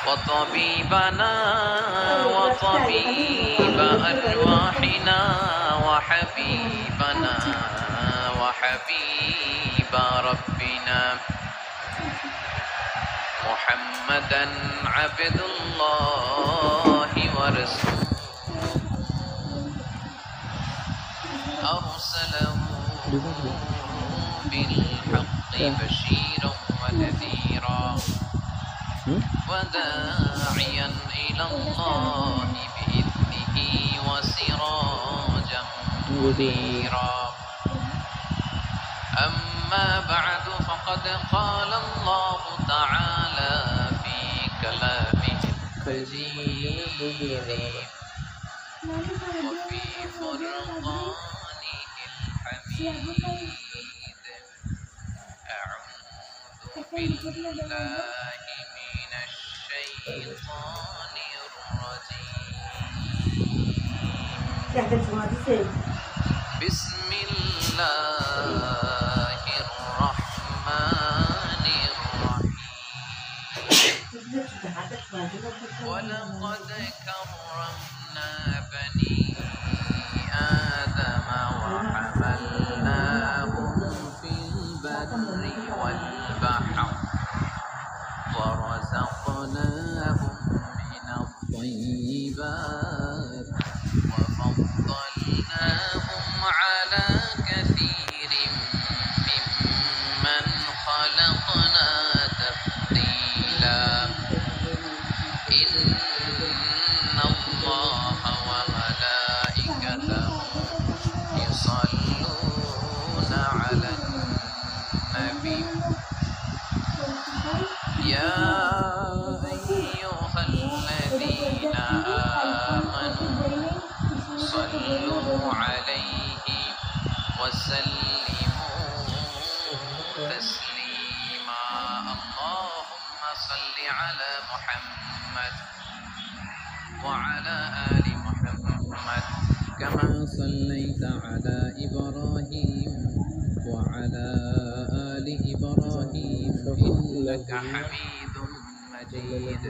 وطبيبنا وطبيب أرواحنا وحبيبنا وحبيب ربنا محمدا عبد الله ورسوله أرسله بالحق بشيرا ونذيرا وداعيا إلى الله بإذنه وسراجا منيرا أما بعد فقد قال الله تعالى في كلامه المجيد وفي فرقانه الحميد أعوذ بالله من الشيطان الرجيم بسم الله الرحمن الرحيم ولقد كرمنا بني آدم وحملناهم في البر والبحر ورزقناهم من الطيبات وفضلناهم على كثير ممن خلقنا تفضيلا إن الله وملائكته يصلون على النبي يا أيها الذين آمنوا صلوا عليه وسلموا تسليما اللهم صل على محمد وعلى آل محمد كما صليت على إبراهيم وعلى آل إبراهيم إنك حميد مجيد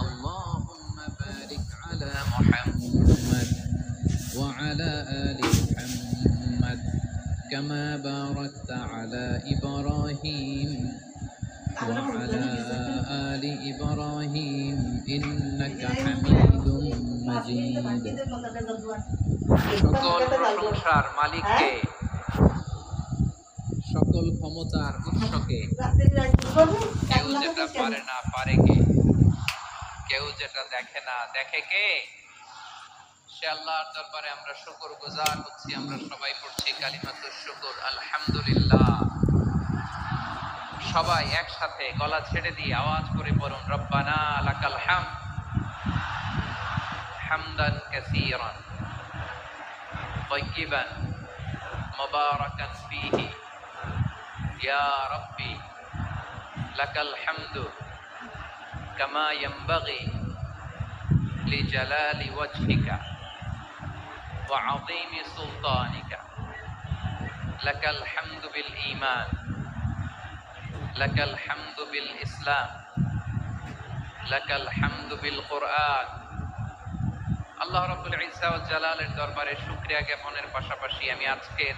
اللهم بارك على محمد وعلى آل محمد كما باركت على إبراهيم وعلى آل إبراهيم إنك حميد مجيد সকল প্রশংসার মালিককে সকল ক্ষমতার উৎসকে কেউ যেটা পারে না পারে কে কেউ যেটা দেখে না দেখে কে সে আল্লাহর দরবারে আমরা শুকরগুজার হচ্ছি আমরা সবাই পড়ছি কালিমাতুশ শুকর আলহামদুলিল্লাহ সবাই একসাথে গলা ছেড়ে দিয়ে আওয়াজ করে পড়ুন রব্বানা লাকাল হামদ হামদান কাসীরান طيبا مباركا فيه يا ربي لك الحمد كما ينبغي لجلال وجهك وعظيم سلطانك لك الحمد بالإيمان لك الحمد بالإسلام لك الحمد بالقرآن আল্লাহ রাব্বুল ইজ্জা ওয়াল জালালের দরবারে শুকরিয়া জ্ঞাপনের পাশাপাশি আমি আজকের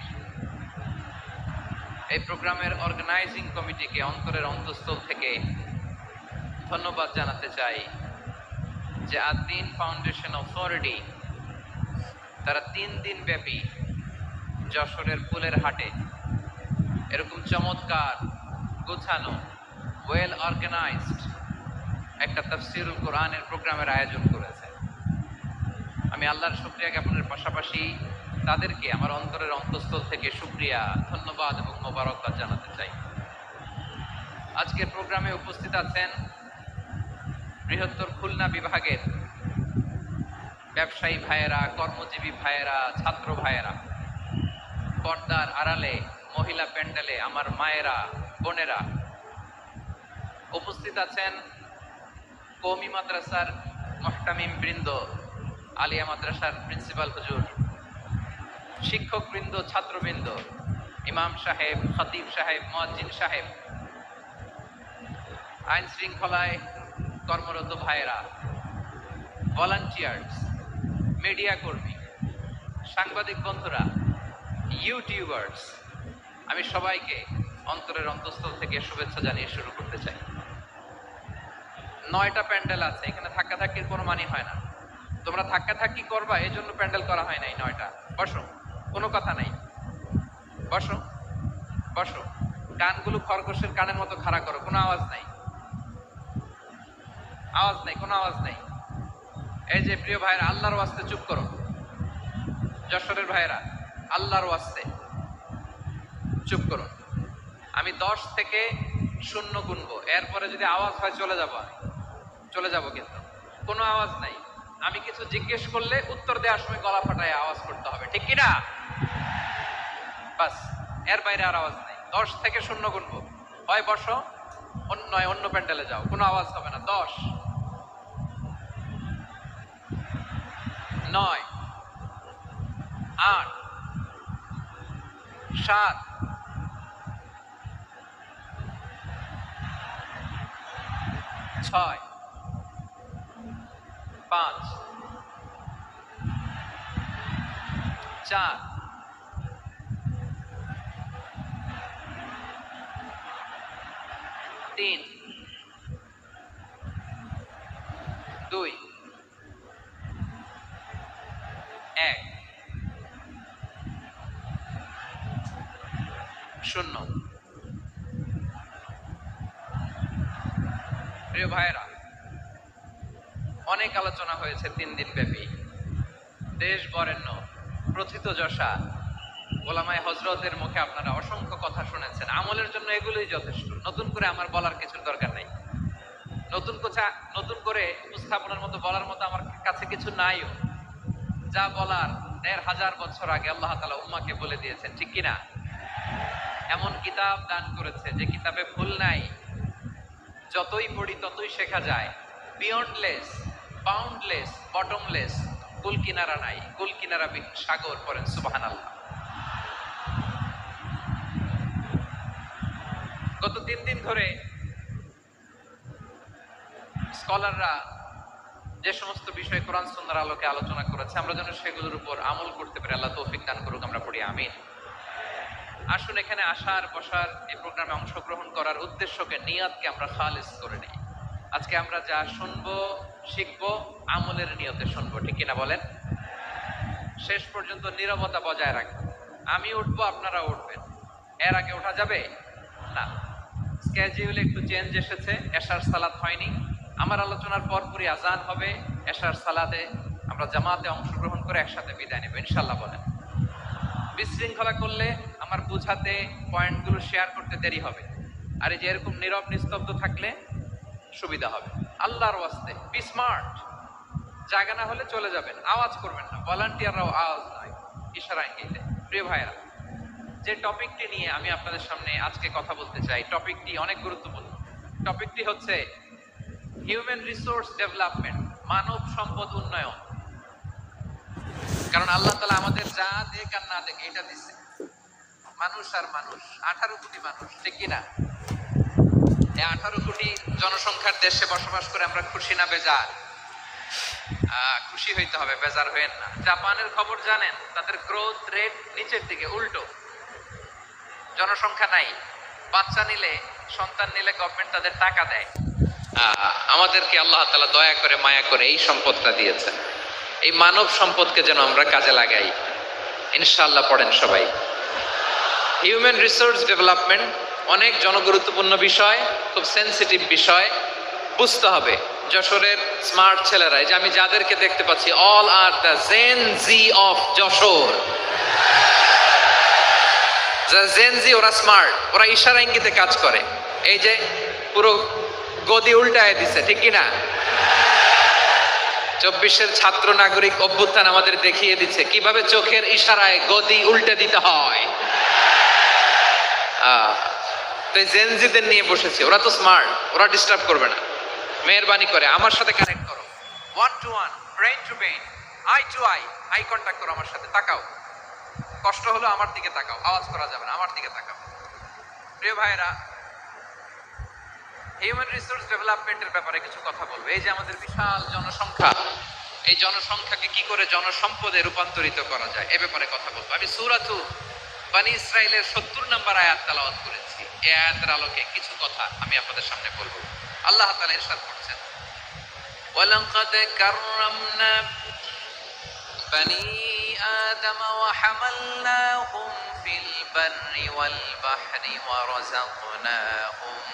এই প্রোগ্রামের অর্গানাইজিং কমিটিকে অন্তরের অন্তঃস্থল থেকে ধন্যবাদ জানাতে চাই যে আদ-দ্বীন ফাউন্ডেশন অথরিটি তারা 3 দিন ব্যাপী যশোরের ফুলের হাটে এরকম চমৎকার গোছানো ওয়েল অর্গানাইজড একটা তাফসীরুল কোরআনের প্রোগ্রামের আয়োজন করেছে আমি আল্লাহর শুকরিয়া জ্ঞাপনের পাশাপাশি তাদেরকে আমার অন্তরের অন্তঃস্থল থেকে শুকরিয়া ধন্যবাদ এবং মোবারকবাদ জানাতে চাই আজকের প্রোগ্রামে উপস্থিত আছেন বৃহত্তর খুলনা বিভাগের ব্যবসায়ী ভাইয়েরা কর্মজীবী ভাইয়েরা ছাত্র ভাইয়েরা পর্দার আড়ালে মহিলা প্যান্ডেলে আমার মায়েরা বোনেরা উপস্থিত আছেন কওমি মাদ্রাসার মুহতামিম বৃন্দ আলিয়া মাদ্রাসার প্রিন্সিপাল হুজুর শিক্ষক বৃন্দ ছাত্রবৃন্দ ইমাম সাহেব খতিব সাহেব মুয়াজ্জিন সাহেব আইন শৃঙ্খলায় কর্মরত ভাইয়েরা, ভলান্টিয়ার্স, মিডিয়া কর্মী, সাংবাদিক বন্ধুরা, ইউটিউবার্স, আমি সবাইকে অন্তরের অন্তঃস্থল থেকে শুভেচ্ছা জানিয়ে শুরু করতে চাই। 9টা প্যান্ডেল আছে, এখানে ধাক্কাধাক্কির কোনো মানে হয় না। তোমরা ধাক্কাধাক্কি করবা এই জন্য প্যান্ডেল করা হয় নাই 9টা। বসো, কোনো কথা নাই, বসো বসো। কানগুলো খরগোশের কানের মতো খাড়া করো, কোনো আওয়াজ নাই, আওয়াজ নাই, কোনো আওয়াজ নাই। এই যে প্রিয় ভাইয়েরা, আল্লাহর ওয়াস্তে চুপ করো। যশোরের ভাইয়েরা, আল্লাহর ওয়াস্তে চুপ করো। আমি 10 থেকে 0 গুনবো, এরপরে যদি আওয়াজ হয় চলে যাবো, চলে যাবো, কিন্তু কোনো আওয়াজ নাই। আমি কিছু জিজ্ঞেস করলে উত্তর দেওয়ার সময় গলা ফাটায় আওয়াজ করতে হবে, ঠিক কিনা? বাস, এর বাইরে আর আওয়াজ নাই। 10 থেকে 0 গুনবো, হয় বসো, নয় অন্য প্যান্ডেলে যাও, কোনো আওয়াজ হবে না। 10, 9, 8, 7, 6, 5, 4, 3, 2, 1, 0। প্রিয় ভাইয়েরা, অনেক আলোচনা হয়েছে 3 দিন ব্যাপী। দেশ বরেণ্য প্রথিত যশা ওলামায়ে হযরতের মুখে আপনারা অসংখ্য কথা শুনেছেন। আমলের জন্য এগুলোই যথেষ্ট, নতুন করে আমার বলার কিছুর দরকার নাই। নতুন করে উপস্থাপনের মতো বলার মতো আমার কাছে কিছু নাইও। যা বলার 1500 বছর আগে আল্লাহ তাআলা উম্মাহকে বলে দিয়েছেন, ঠিক কিনা? এমন কিতাব দান করেছে যে কিতাবে ভুল নাই, যতই পড়ি ততই শেখা যায়। বিয়ন্ডলেস, বাউন্ডলেস, বটমলেস, কুল কিনারা নাই, কুল কিনারা সাগর, পড়েন সুবহানাল্লাহ। গত 3 দিন ধরে স্কলাররা যে সমস্ত বিষয় কোরআন সুন্নাহর আলোকে আলোচনা করেছে, আমরা যেন সেগুলোর উপর আমল করতে পারি। আল্লাহ তৌফিক দান করুক, আমরা পড়ি আমিন। আসুন, এখানে আসার বসার, এই প্রোগ্রামে অংশগ্রহণ করার উদ্দেশ্যকে, নিয়তকে আমরা খালিস করে নিই। আজকে আমরা যা শুনবো শিখবো আমলের নিয়তে শুনবো, ঠিক কিনা বলেন? শেষ পর্যন্ত নীরবতা বজায় রাখবেন। আমি উঠবো, আপনারা উঠবেন। এর আগে ওঠা যাবে না। স্কেডিউলে একটু চেঞ্জ এসেছে, এশার সালাত হয়নি। আমার আলোচনার পরপরই আজান হবে। এশার সালাতে আমরা জামাতে অংশগ্রহণ করে একসাথে বিদায় নেব ইনশাআল্লাহ। বলেন, বিশৃঙ্খলা করলে আমার বুঝাতে, পয়েন্টগুলো শেয়ার করতে দেরি হবে। আর এই যে এরকম নীরব নিস্তব্ধ থাকলে সুবিধা হবে। আল্লাহর ওয়াস্তে বি স্মার্ট। জায়গা না হলে চলে যাবেন, আওয়াজ করবেন না। ভলান্টিয়াররাও আওয়াজ নয়, ইশারা ইঙ্গিতে। প্রিয় ভাইয়েরা, যে টপিকটি নিয়ে আমি আপনাদের সামনে আজকে কথা বলতে চাই, টপিকটি অনেক গুরুত্বপূর্ণ। টপিকটি হচ্ছে হিউম্যান রিসোর্স ডেভেলপমেন্ট, মানব সম্পদ উন্নয়ন। কারণ আল্লাহ তাআলা আমাদের যা দেখ আর না দেখ এটা দিচ্ছে। মানুষ আর মানুষ, 18 কোটি মানুষ, ঠিক কিনা? এই 18 কোটি জনসংখ্যার দেশে বসবাস করে আমরা খুশি না বেজার? খুশি হইতে হবে, বেজার হইেন না। জাপানের খবর জানেন? তাদের গ্রোথ রেট নিচের দিকে, উল্টো। জনসংখ্যা নাই, বাচ্চা নিলে, সন্তান নিলে গভর্নমেন্ট তাদের টাকা দেয়। আমাদেরকে আল্লাহ তাআলা দয়া করে, মায়া করে এই সম্পদটা দিয়েছেন। এই মানব সম্পদকে যেন আমরা কাজে লাগাই ইনশাআল্লাহ। পড়েন সবাই। হিউম্যান রিসোর্স ডেভেলপমেন্ট অনেক জনগুরুত্বপূর্ণ বিষয়, খুব সেনসিটিভ বিষয়, বুঝতে হবে। যশোরের স্মার্ট ছেলেরা, এই যে আমি যাদেরকে দেখতে পাচ্ছি, all are the Gen Z of Jessore. Gen Z, ওরা স্মার্ট, ওরা ইশারা ইঙ্গিতে কাজ করে। এই যে পুরো গদি উল্টায় দিছে, ঠিক কিনা? 24-এর ছাত্র নাগরিক অভ্যুত্থান আমাদের দেখিয়ে দিচ্ছে কিভাবে চোখের ইশারায় গদি উল্টে দিতে হয়। তো জেনজিদের নিয়ে বসেছে, ওরা তো স্মার্ট, ওরা ডিস্টার্ব করবে না। মেহেরবানি করে আমার সাথে কানেক্ট করো, 1 to 1, brain to brain, eye to eye, eye contact করো আমার সাথে, তাকাও। কষ্ট হলো আমার দিকে তাকাও, আওয়াজ করা যাবে না, আমার দিকে তাকাও। প্রিয় ভাইরা, হিউম্যান রিসোর্স ডেভেলপমেন্টের ব্যাপারে কিছু কথা বলবো। এই যে আমাদের বিশাল জনসংখ্যা, এই জনসংখ্যাকে কি করে জনসম্পদে রূপান্তরিত করা যায় এ ব্যাপারে কথা বলবো। আমি সূরাতু বনী ইসরাইলের 70 নম্বর আয়াত তেলাওয়াত করেছি। এই আয়াতের আলোকে কিছু কথা আমি আপনাদের সামনে বলবো। আল্লাহ তাআলা ইরশাদ করছেন, ওয়ালাকাদ কাররামনা বনী আদম ওয়া হামালনাহুম ফিল বাররি ওয়াল বাহরি ওয়া রাযাকনাহুম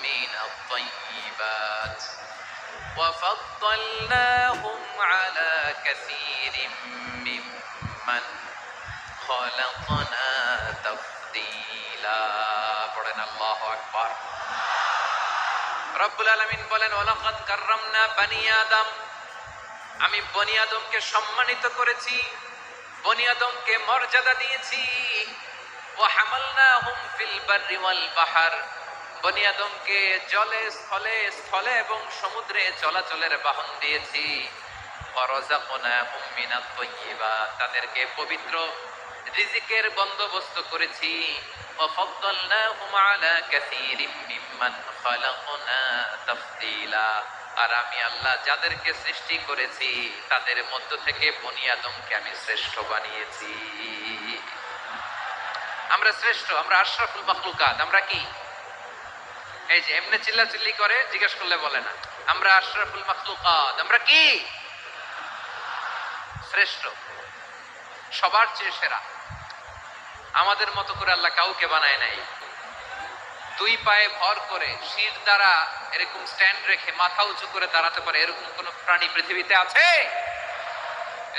মিনাত তাইয়্যিবাত وفضلناهم على كثير ممن خلقنا تفضيلا পড়েন আল্লাহু আকবার। রব্বুল আলামিন বলেন, ওয়ালাকাদ কাররামনা বনী আদম, আমি বনী আদমকে সম্মানিত করেছি, বনী আদমকে মর্যাদা দিয়েছি। ওয়া হামালনাহুম ফিল বাররি ওয়াল বাহর, বনী আদমকে জলে স্থলে স্থলে এবং সমুদ্রে চলাচলের বাহন দিয়েছি। ওয়ারাযাকনাহুম মিনাত তাইয়্যিবাত, তাদেরকে পবিত্র রিজিকের বন্দোবস্ত করেছি। ওয়াফাদ্দালনাহুম আলা কাসীরিম মিম্মান খালাকনা তাফদীলা, আর আমি আল্লাহ যাদেরকে সৃষ্টি করেছি তাদের মধ্য থেকে বনী আদমকে আমি শ্রেষ্ঠ বানিয়েছি। আমরা শ্রেষ্ঠ, আমরা আশরাফুল মাখলুকাত। আমরা কি এই যে এমনি চিল্লাচিল্লি করে জিজ্ঞেস করলে বলে না, আমরা আশরাফুল মাখলুকাত। আমরা কি শ্রেষ্ঠ, সবার চেয়ে সেরা। আমাদের মতো করে আল্লাহ কাউকে বানায় নাই। দুই পায়ে ভর করে শির দ্বারা এরকম স্ট্যান্ড রেখে মাথা উঁচু করে দাঁড়াতে পারে এরকম কোন প্রাণী পৃথিবীতে আছে?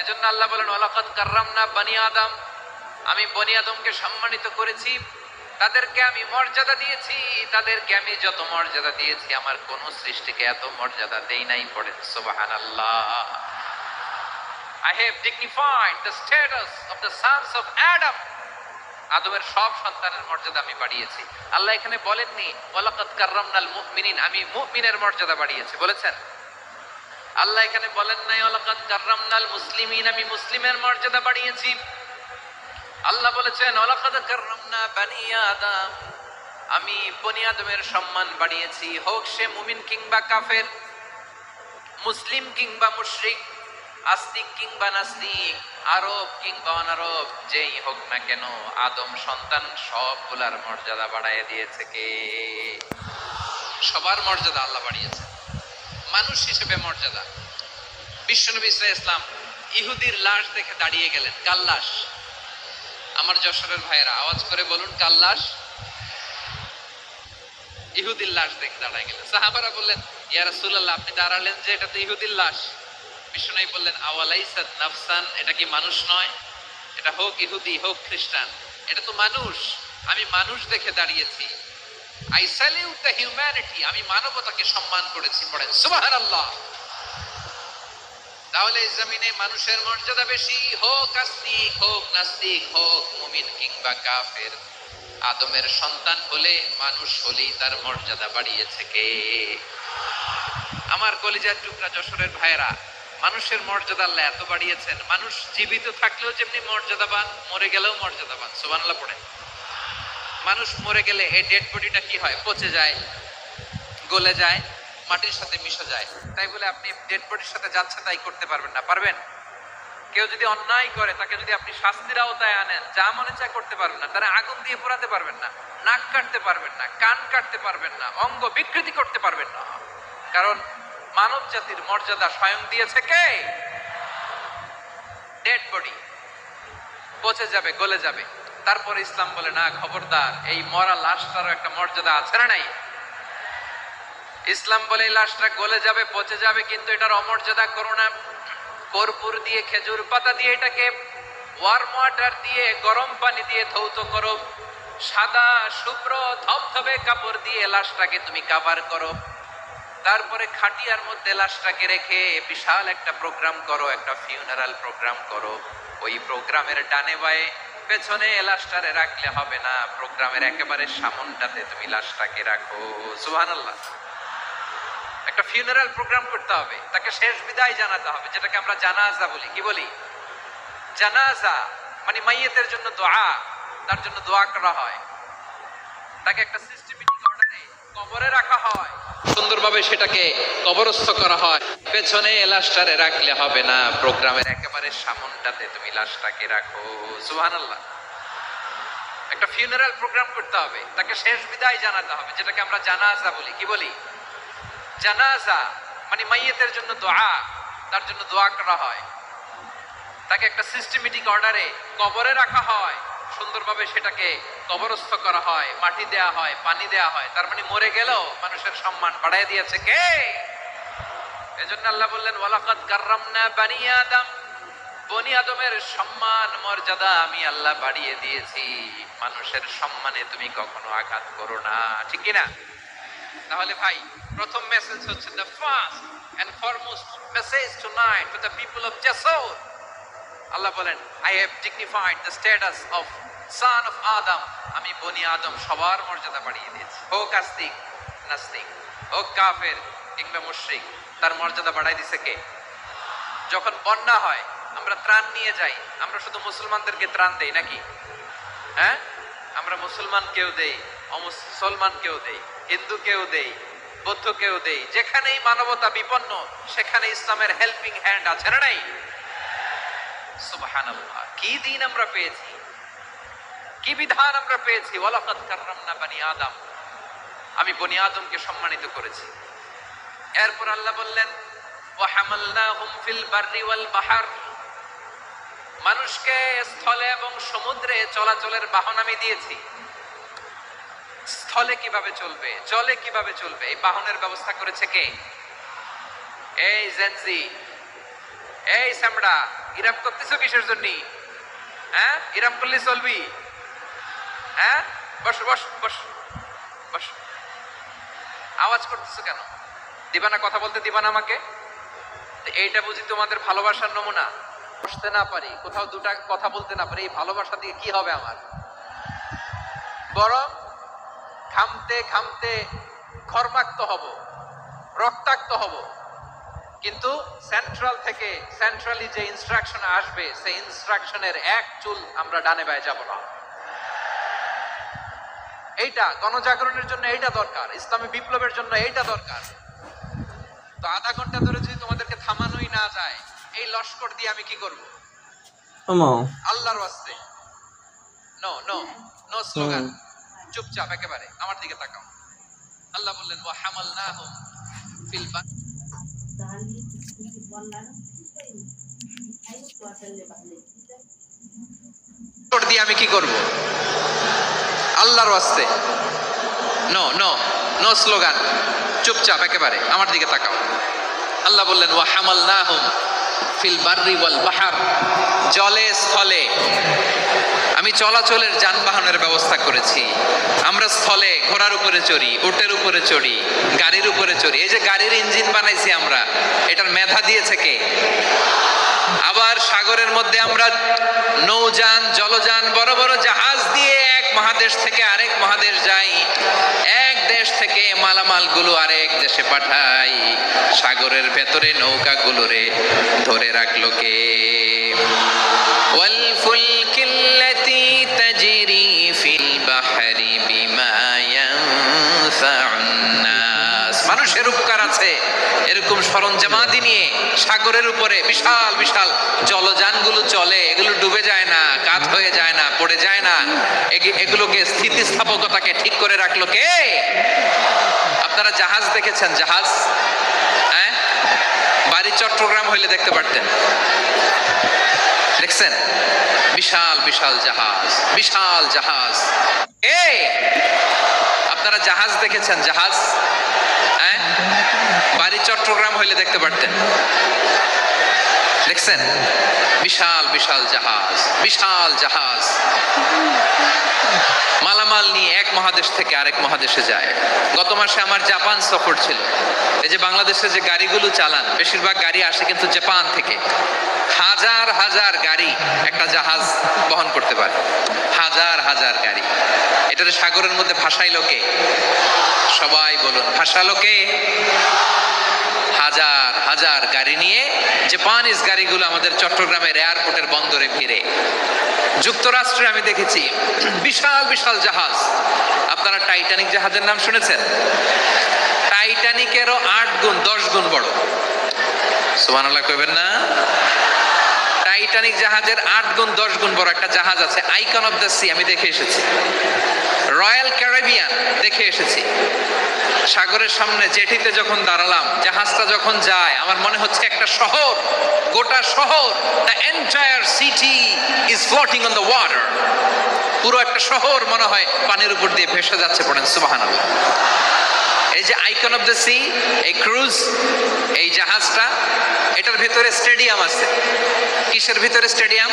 এজন্য আল্লাহ বলেন, ওয়ালাকাদ কাররামনা বনী আদম, আমি বনী আদমকে সম্মানিত করেছি, তাদেরকে আমি মর্যাদা দিয়েছি। তাদেরকে আমি যত মর্যাদা দিয়েছি আমার কোন সৃষ্টিকে এত মর্যাদা দেই নাই। পড়েন সুবহানাল্লাহ। I have dignified the status of the sons of Adam. আদমের সব সন্তানের মর্যাদা আমি বাড়িয়েছি। আল্লাহ এখানে বলেননি ওয়ালাকাদ কাররামনাল মুমিনিন, আমি মুমিনের মর্যাদা বাড়িয়েছি বলেছেন। আল্লাহ এখানে বলেন নাই ওয়ালাকাদ কাররামনাল মুসলিমিন, আমি মুসলিমের মর্যাদা বাড়িয়েছি। আল্লাহ বলেছেন ওয়ালাকাদ কাররামনা বনী আদম, আমি বনী আদমের সম্মান বাড়িয়েছি। হোক সে মুমিন কিংবা কাফের, মুসলিম কিংবা মুশরিক, আস্তিক কিংবা নাস্তিক, আরব কিংবা অনারব, যেই হোক না কেন আদম সন্তান সবগুলার মর্যাদা বাড়ায় দিয়েছে কে? সবার মর্যাদা আল্লাহ বাড়িয়েছে। মানুষ হিসেবে মর্যাদা, বিশ্বনবী সাল্লাল্লাহু আলাইহি ওয়াসাল্লাম ইহুদির লাশ দেখে দাঁড়িয়ে গেলেন। কার লাশ? আমার যশোরের ভাইয়েরা আওয়াজ করে বলুন, কার লাশ? ইহুদির লাশ দেখে দাঁড়ায় গেলেন। সাহাবারা বললেন, ইয়া রাসূলুল্লাহ, আপনি দাঁড়ালেন যে, এটা তো ইহুদির লাশ। বিশ্বনবী বললেন, আওয়ালাইসাত নাফসান, এটা কি মানুষ নয়? এটা হোক ইহুদি হোক খ্রিস্টান, এটা তো মানুষ। আমি মানুষ দেখে দাঁড়িয়েছি। আই স্যালিউট দ্য হিউম্যানিটি, আমি মানবতাকে সম্মান করেছি। পড়েন সুবহানাল্লাহ। তাহলে এই জমিনে মানুষের মর্যাদা বেশি, হোক আস্তিক হোক নাস্তিক হোক মুমিন কিংবা কাফের। আদমের সন্তান হলে মানুষ হলেই তার মর্যাদা বাড়িয়েছে কে? আমার কলিজার টুকরা যশোরের ভাইয়েরা, মানুষের মর্যাদা আল্লাহ এত বাড়িয়েছেন, মানুষ জীবিত থাকলেও যেমনি মর্যাদাবান, মরে গেলেও মর্যাদাবান। সুবহানাল্লাহ পড়েন। মানুষ মরে গেলে এই ডেড বডিটা কি হয়? পচে যায়, গলে যায়, মাটির সাথে মিশে যায়। তাই বলে আপনি ডেড বডির সাথে যাচ্ছে তাই করতে পারবেন না। পারবেন? কেউ যদি অন্যায় করে তাকে যদি আপনি শাস্তির আওতায় আনেন, যা মনে চায় করতে পারবেন না। তারা আগুন দিয়ে পোড়াতে পারবেন না, নাক কাটতে পারবেন না, কান কাটতে পারবেন না, অঙ্গ বিকৃতি করতে পারবেন না। কারণ মানব জাতির মর্যাদা স্বয়ং দিয়েছে কে? ডেড বডি পচে যাবে, গলে যাবে। তারপর ইসলাম বলে, না খবরদার, এই মরা লাশটারও একটা মর্যাদা আছে না নাই? ইসলাম বলে এই লাশটা গলে যাবে, পচে যাবে, কিন্তু এটার অমর্যাদা করো না। কর্পূর দিয়ে, খেজুর পাতা দিয়ে এটাকে ওয়ার্ম ওয়াটার দিয়ে, গরম পানি দিয়ে ধৌত করো। সাদা শুভ্র ধবধবে কাপড় দিয়ে লাশটাকে তুমি কাভার করো। তারপরে খাটিয়ার মধ্যে লাশটাকে রেখে বিশাল একটা প্রোগ্রাম করো, একটা ফিউনারাল প্রোগ্রাম করো। ওই প্রোগ্রামের ডানে বায়ে পেছনে লাশটারে রাখলে হবে না, প্রোগ্রামের একেবারে সামনটাতে তুমি লাশটাকে রাখো। সুবহানাল্লাহ। একটা ফিউনারাল প্রোগ্রাম করতে হবে, তাকে শেষ বিদায় জানাতে হবে, যেটাকে আমরা জানাজা বলি। কি বলি? জানাজা মানে মাইয়েতের জন্য দোয়া, তার জন্য দোয়া করা হয়। তাকে একটা সিস্টেমেটিক অর্ডারে কবরে রাখা হয়, সুন্দরভাবে সেটাকে কবরস্থ করা হয়। পেছনে লাশটারে রাখলে হবে না, প্রোগ্রামের একেবারে সামনটাতে তুমি লাশটাকে রাখো। সুবহানাল্লাহ। একটা ফিউনারাল প্রোগ্রাম করতে হবে, তাকে শেষ বিদায় জানাতে হবে, যেটাকে আমরা জানাজা বলি। কি বলি? জানাজা মানে মাইয়িতের জন্য দোয়া, তার জন্য দোয়া করা হয়, তাকে একটা সিস্টেমেটিক অর্ডারে কবরে রাখা হয়, সুন্দরভাবে সেটাকে কবরস্থ করা হয়, মাটি দেয়া হয়, পানি দেয়া হয়। তার মানে মরে গেলেও মানুষের সম্মান বাড়ায় দিয়েছে কে? এজন্য আল্লাহ বললেন ওয়ালাকাদ কাররামনা বানি আদম, বনি আদমের সম্মান মর্যাদা আমি আল্লাহ বাড়িয়ে দিয়েছি। মানুষের সম্মানে তুমি কখনো আঘাত করো না, ঠিক কি না? তাহলে ভাই, প্রথম মেসেজ হচ্ছে the first and foremost message tonight to the people of Jasur. আল্লাহ বলেন I have dignified the status of son of Adam. আমি বনি আদম সবার মর্যাদা বাড়িয়ে দিয়েছি। হোক আস্তিক নাস্তিক, হোক কাফের কিংবা মুশরিক, তার মর্যাদা বাড়াই দিছে কে? যখন বন্যা হয় আমরা ত্রাণ নিয়ে যাই, আমরা শুধু মুসলমানদেরকে ত্রাণ দেই নাকি? হ্যাঁ, আমরা মুসলমান কেউ দেই, অমুসলমান কেউ দেই, হিন্দু কেউ দেই, বৌদ্ধ কেউ দেই। যেখানেই মানবতা বিপন্ন সেখানে ইসলামের হেল্পিং হ্যান্ড আছে না নাই? সুবহানাল্লাহ। কি দিন আমরা পেয়েছি, কি বিধান আমরা পেয়েছি। ওয়ালাকাদ কাররামনা বানি আদম, আমি বনি আদমকে সম্মানিত করেছি। এরপর আল্লাহ বললেন ওয়া হামালনাহুম ফিল বাররি ওয়াল বাহর, মানুষকে স্থলে এবং সমুদ্রে চলাচলের বাহন আমি দিয়েছি। স্থলে কিভাবে চলবে, জলে কিভাবে চলবে, এই বাহনের ব্যবস্থা করেছে কে? এই জেনজি, এই সামড়া, ইরাম করতেছো কিসের জন্য? হ্যাঁ, ইরাম করলে চলবি? হ্যাঁ, বস বস বস বস। আওয়াজ করতেছো কেন? দিবা না, কথা বলতে দিবা না আমাকে? এইটা বুঝি তোমাদের ভালোবাসার নমুনা? বসতে না পারি, কোথাও দুটা কথা বলতে না পারি, এই ভালোবাসা দিয়ে কি হবে আমার? বরং ঘামতে ঘামতে ঘর্মাক্ত হব, রক্তাক্ত হব। কিন্তু সেন্ট্রাল থেকে, সেন্ট্রালি যে ইনস্ট্রাকশন আসবে, সেই ইনস্ট্রাকশনের এক চুল আমরা ডানে বায়ে যাব না। এইটা গণজাগরণের জন্য এইটা দরকার, ইসলামী বিপ্লবের জন্য এইটা দরকার। তো আধা ঘন্টা ধরে যদি তোমাদেরকে থামানোই না যায়, এই লস্কর দিয়ে আমি কি করব? আল্লাহর ওয়াস্তে নো নো নো স্লোগান, চুপচাপ একেবারে আমার দিকে তাকাও। আল্লাহ বললেন ওয়া হামালনাহুম ফিল বাররি, দিয়ে আমি কি করব? আল্লাহর ওয়াস্তে নো নো নো স্লোগান, চুপচাপ একেবারে আমার দিকে তাকাও। আল্লাহ বললেন ওয়া হামালনাহুম ফিল বাররি ওয়াল বাহর, জলে স্থলে আমি চলাচলের যানবাহনের ব্যবস্থা করেছি। আমরা স্থলে ঘোড়ার উপরে চড়ি, উটের উপরে চড়ি, গাড়ির উপরে চড়ি। এই যে গাড়ির ইঞ্জিন বানাইছি আমরা, এটার মেধা দিয়েছে কে? আবার সাগরের মধ্যে আমরা নৌযান, জলযান, বড় বড় জাহাজ দিয়ে এক মহাদেশ থেকে আরেক মহাদেশ যাই, এক দেশ থেকে মালামাল গুলো আরেক দেশে পাঠাই। সাগরের ভেতরে নৌকাগুলোরে ধরে রাখলো কে? ওয়াল ফুলকিল্লাতী তাজরি ফিল বাহরি বিমা ইয়ানফাউন নাস, মানুষের উপকার আছে এরকম সরঞ্জামাদি নিয়ে সাগরের উপরে বিশাল বিশাল জলযানগুলো চলে। এগুলো ডুবে যায় না, কাত হয়ে যায় না, পড়ে যায় না। এগুলোকে স্থিতিস্থাপকতাকে ঠিক করে রাখলো কে? আপনারা জাহাজ দেখেছেন? জাহাজ, হ্যাঁ, বাড়ি চট্টগ্রাম হইলে দেখতে পারতেন, দেখছেন? বিশাল বিশাল জাহাজ, বিশাল জাহাজ। এই আপনারা জাহাজ দেখেছেন? জাহাজ, হ্যাঁ, বাড়ি চট্টগ্রাম হইলে দেখতে পারতেন, দেখছেন? বিশাল বিশাল জাহাজ, বিশাল জাহাজ মালামাল নিয়ে এক মহাদেশ থেকে আরেক মহাদেশে যায়। গত মাসে আমার জাপান সফর ছিল। এই যে বাংলাদেশে যে গাড়িগুলো চালান, বেশিরভাগ গাড়ি আসে কিন্তু জাপান থেকে। হাজার হাজার গাড়ি একটা জাহাজ বহন করতে পারে, হাজার হাজার গাড়ি। এটারে সাগরের মধ্যে ভাসাইলো কে? সবাই বলুন, ভাসালো কে? হাজার হাজার হাজার গাড়ি নিয়ে জাপানিজ গাড়িগুলো আমাদের চট্টগ্রামের এয়ারপোর্টের বন্দরে ভিড়ে। যুক্তরাষ্ট্রে আমি দেখেছি বিশাল বিশাল জাহাজ। আপনারা টাইটানিক জাহাজের নাম শুনেছেন? টাইটানিকেরও 8 গুণ 10 গুণ বড়। সুবহানাল্লাহ কইবেন না? টাইটানিক জাহাজের 8 গুণ 10 গুণ বড় একটা জাহাজ আছে, আইকন অফ দ্য সি, আমি দেখে এসেছি। রয়্যাল ক্যারিবিয়ান দেখে এসেছি। সাগরের সামনে জেটিতে যখন দাঁড়ালাম, জাহাজটা যখন যায়, আমার মনে হচ্ছে একটা শহর, গোটা শহর, the entire city is floating on the water. পুরো একটা শহর মনে হয় পানির উপর দিয়ে ভেসে যাচ্ছে। পড়েন সুবহানাল্লাহ। এই যে আইকন অফ দ্য সি, এই ক্রুজ, এই জাহাজটা, এটার ভিতরে স্টেডিয়াম আছে। কিসের ভিতরে স্টেডিয়াম?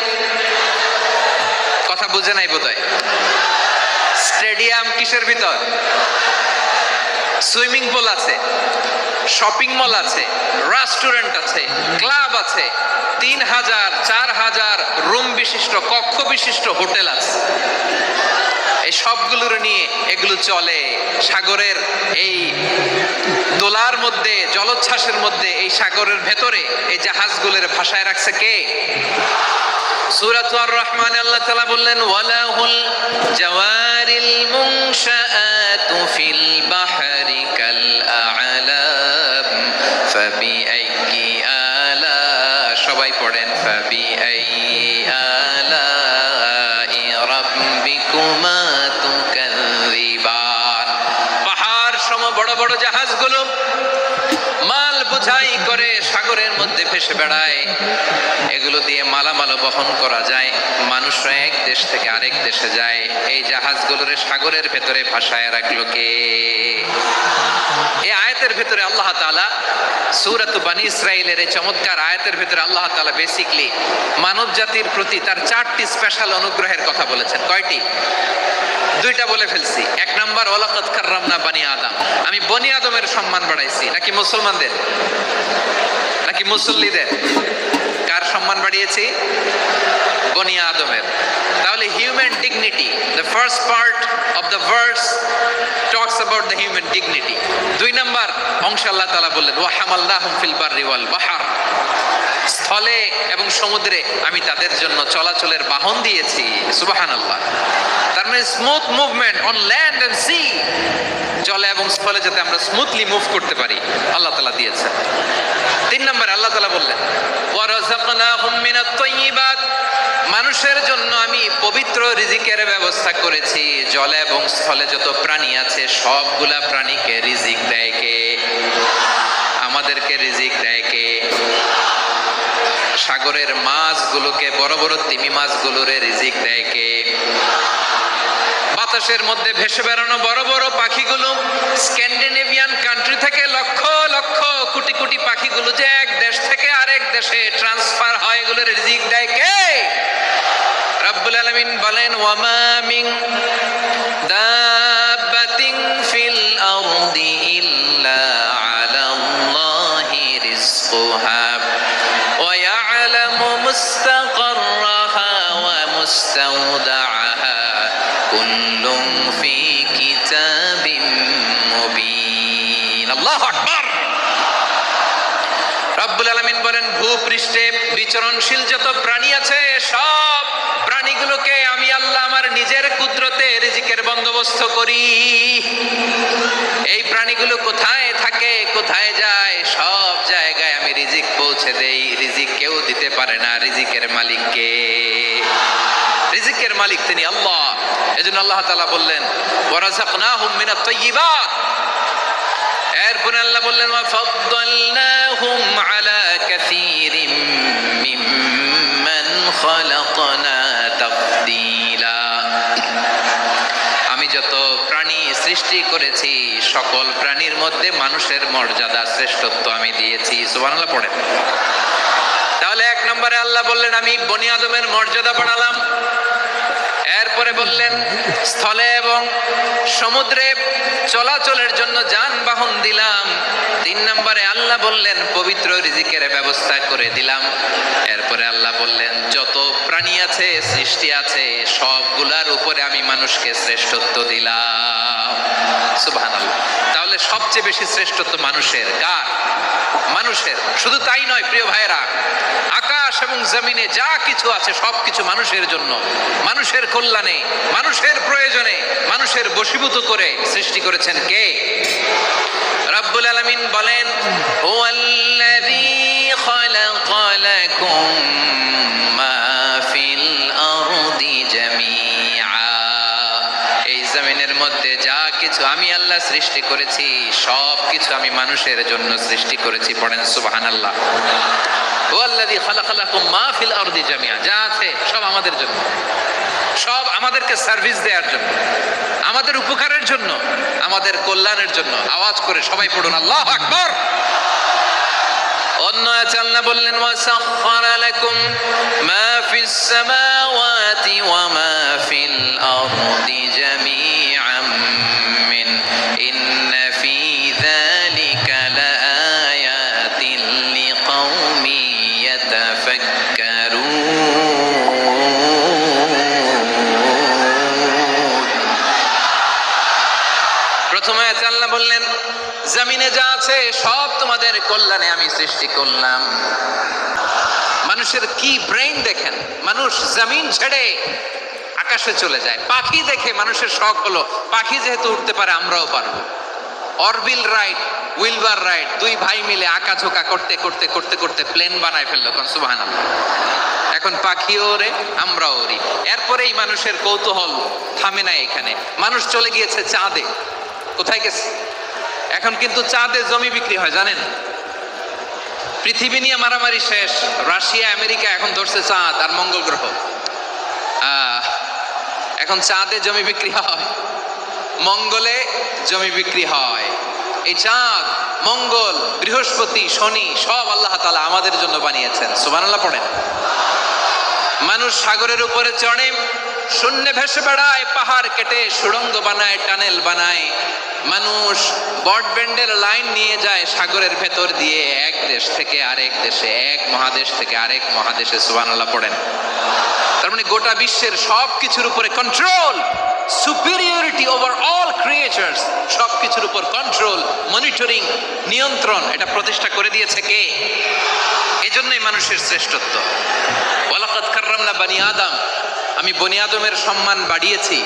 কথা বুঝে নাই বোধহয়। স্টেডিয়াম কিসের ভিতর? সুইমিং পুল আছে, শপিং মল আছে, রেস্টুরেন্ট আছে, ক্লাব আছে, 3000 4000 রুম বিশিষ্ট, কক্ষ বিশিষ্ট হোটেল আছে। এই সবগুলোর নিয়ে এগুলো চলে সাগরের এই দোলার মধ্যে, জলোচ্ছ্বাসের মধ্যে, এই সাগরের ভেতরে এই জাহাজগুলোর ভাষায় রাখছে কে? সূরাত আর-রহমান আল্লাহ তাআলা বললেন, ওয়ালাহুল জাওয়ারিল মুনশাআতু ফিল বাহরি কাল আ'লাম ফাবিআইয়ি আলা, সবাই পড়েন, ফাবিআইয়ি আলাই রাব্বিকুমা তুকাযযিবান। পাহাড় সম বড় বড় জাহাজগুলো মাল বোঝাই করে সাগরের মধ্যে ভেসে বেড়ায়। এগুলো দিয়ে মালামাল বহন করা যায়, মানুষরা এক দেশ থেকে আরেক দেশে যায়। এই জাহাজগুলোর সাগরের ভেতরে ভাসায় রাখলো কে? এই আয়াতের ভেতরে আল্লাহ তাআলা সূরাত বনী ইসরাঈলের এই চমৎকার আয়াতের ভেতরে আল্লাহ তাআলা বেসিক্যালি মানব জাতির প্রতি তার 4টি স্পেশাল অনুগ্রহের কথা বলেছেন। কয়টি? 2টা বলে ফেলছি। 1 নাম্বার, ওয়ালাকাদ কাররামনা বনী আদম, আমি বনী আদমের সম্মান বাড়াইছি। নাকি মুসলমানদের? নাকি মুসল্লিদের? কার সম্মান বাড়িয়েছি? বনী আদমের। তাহলে human dignity, the first part of the verse talks about the human dignity. 2 number অংশ আল্লাহ তাআলা বললেন, ওয়া হামালনাহুম ফিল বাররি ওয়াল বাহর, স্থলে এবং সমুদ্রে আমি তাদের জন্য চলাচলের বাহন দিয়েছি। সুবহানাল্লাহ। তার মানে smooth movement on land and sea, জলে এবং স্থলে যাতে আমরা স্মুথলি মুভ করতে পারি আল্লাহ তাআলা দিয়েছেন। 3 নম্বর আল্লাহ তাআলা বললেন, ওয়া রাযাকনাহুম মিনাত তাইয়্যিবাত, মানুষের জন্য আমি পবিত্র রিজিকের ব্যবস্থা করেছি। জলে এবং স্থলে যত প্রাণী আছে সবগুলা প্রাণীকে রিজিক দেয় কে? আমাদেরকে রিজিক দেয় কে? সাগরের মাছগুলোকে, বড় বড় তিমি মাছগুলোরে রিজিক দেয় কে? বাতাসের মধ্যে ভেসে বেড়ানো বড় বড় পাখিগুলো, স্ক্যান্ডিনেভিয়ান কান্ট্রি থেকে লক্ষ লক্ষ কোটি কোটি পাখিগুলো যে এক দেশ থেকে আরেক দেশে ট্রান্সফার হয়, এগুলোর রিজিক দেয় কে? রব্বুল আলামিন বলেন, ওয়ামা মিন দাব্বাতিন ফিল আরদি ইল্লা আলাল্লাহি রিজকুহা ওয়া ইয়ালামু মুস্তাকাররাহা ওয়া মুস্তাওদাআহা কুল্লুম ফি কিতাবিম মুবিন। আল্লাহু আকবার। রব্বুল আলামিন বলেন, ভূপৃষ্ঠে বিচরণশীল যত প্রাণী আছে সব প্রাণীগুলোকে আমি আল্লাহ আমার নিজের কুদরতে রিজিকের বন্দোবস্ত করি। এই প্রাণীগুলো কোথায় থাকে, কোথায় যায়, সব জায়গায় আমি রিজিক পৌঁছে দেই। রিজিক কেউ দিতে পারে না, রিজিকের মালিক কে? রিজিকের মালিক তিনি আল্লাহ। এজন্য আল্লাহ তাআলা বললেন, ওয়া রাযাকনাহুম মিনাত তাইয়্যিবাত। এরপর আল্লাহ বললেন, ওয়া ফাদ্দালনাহুম আলা কাসীরিম মিম্মান খালাকনা তাফদীলা। আমি যত প্রাণী সৃষ্টি করেছি সকল প্রাণীর মধ্যে মানুষের মর্যাদা, শ্রেষ্ঠত্ব আমি দিয়েছি। সুবহানাল্লাহ পড়েন। তাহলে 1 নম্বরে আল্লাহ বললেন, আমি বনী আদমের মর্যাদা বাড়ালাম। এরপরে বললেন, স্থলে এবং সমুদ্রে চলাচলের জন্য যানবাহন দিলাম। 3 নম্বরে আল্লাহ বললেন, পবিত্র রিজিকের ব্যবস্থা করে দিলাম। এরপরে আল্লাহ বললেন, যত প্রাণী আছে, সৃষ্টি আছে, সবগুলার উপরে আমি মানুষকে শ্রেষ্ঠত্ব দিলাম। সুবহানাল্লাহ। তাহলে তাহলে সবচেয়ে বেশি শ্রেষ্ঠত্ব মানুষের। কার? মানুষের। শুধু তাই নয় প্রিয় ভাইয়েরা, আকাশ এবং জমিনে যা কিছু আছে সবকিছু মানুষের জন্য, মানুষের কল্যাণে, মানুষের প্রয়োজনে, মানুষের বশীভূত করে সৃষ্টি করেছেন কে? রব্বুল আলামিন বলেন, হুয়াল্লাযী খালাকা লাকুম মা ফিল আরদি জামিআ। এই জমিনের মধ্যে যা কিছু আমি আল্লাহ সৃষ্টি করেছি সব কিছু আমি মানুষের জন্য সৃষ্টি করেছি। পড়েন সুবহানাল্লাহ। হুয়াল্লাযী খালাকা লাকুম মা ফিল আরদি জামিআ, যা আছে সব আমাদের জন্য, সব আমাদেরকে সার্ভিস দেওয়ার জন্য, আমাদের উপকারের জন্য, আমাদের কল্যাণের জন্য। আওয়াজ করে সবাই পড়ুন আল্লাহু আকবার। অন্য আয়াতে আল্লাহ বললেন, ওয়াসাখখারা লাকুম মা ফিস সামাওয়াতি ওয়া মা ফিল আরদি জামিআন মিন ইন্না ফি যালিকা লাআয়াতিন লিকাউমিন ইয়াতাফাক্কারুন। প্রথমে আল্লাহ বললেন, জমিনে যা আছে সব তোমাদের কল্যাণে আমি সৃষ্টি করলাম। মানুষের কি ব্রেইন দেখেন, মানুষ জমিন ছেড়ে আকাশে চলে যায়। পাখি দেখে মানুষের শখ হলো পাখি যেহেতু উঠতে পারে আমরাও পারবো। অরবিল রাইট, উইলবার রাইট, দুই ভাই মিলে আঁকাঝোঁকা করতে করতে করতে করতে প্লেন বানায় ফেললো। কোন সুবহানাল্লাহ। এখন পাখিও ওরে, আমরাও ওরি। এরপরেই মানুষের কৌতূহল থামে না এখানে। মানুষ চলে গিয়েছে চাঁদে। কোথায় গেছে? এখন কিন্তু চাঁদে জমি বিক্রি হয় জানেন। পৃথিবী নিয়ে মারামারি শেষ। রাশিয়া আমেরিকা এখন ধরছে চাঁদ আর মঙ্গল গ্রহ। এখন চাঁদে জমি বিক্রি হয়, মঙ্গলে জমি বিক্রি হয়। এই চাঁদ, মঙ্গল, বৃহস্পতি, শনি সব আল্লাহ তাআলা আমাদের জন্য বানিয়েছেন। সুবহানাল্লাহ পড়েন। মানুষ সাগরের উপরে চড়ে, শূন্যে ভেসে বেড়ায়, পাহাড় কেটে সুড়ঙ্গ বানায়, টানেল বানায়। মানুষ ব্রডব্যান্ডের লাইন নিয়ে যায় সাগরের ভেতর দিয়ে, এক দেশ থেকে আরেক দেশে, এক মহাদেশ থেকে আরেক মহাদেশে। সুবহানাল্লাহ পড়েন। তার মানে গোটা বিশ্বের সব কিছুর উপরে control, superiority over all creatures, সব কিছুর উপর কন্ট্রোল, মনিটরিং, নিয়ন্ত্রণ, এটা প্রতিষ্ঠা করে দিয়েছে কে? এজন্যই মানুষের শ্রেষ্ঠত্ব। ওয়ালাকাদ কাররামনা বানি আদম, আমি বনি আদমের সম্মান বাড়িয়েছি,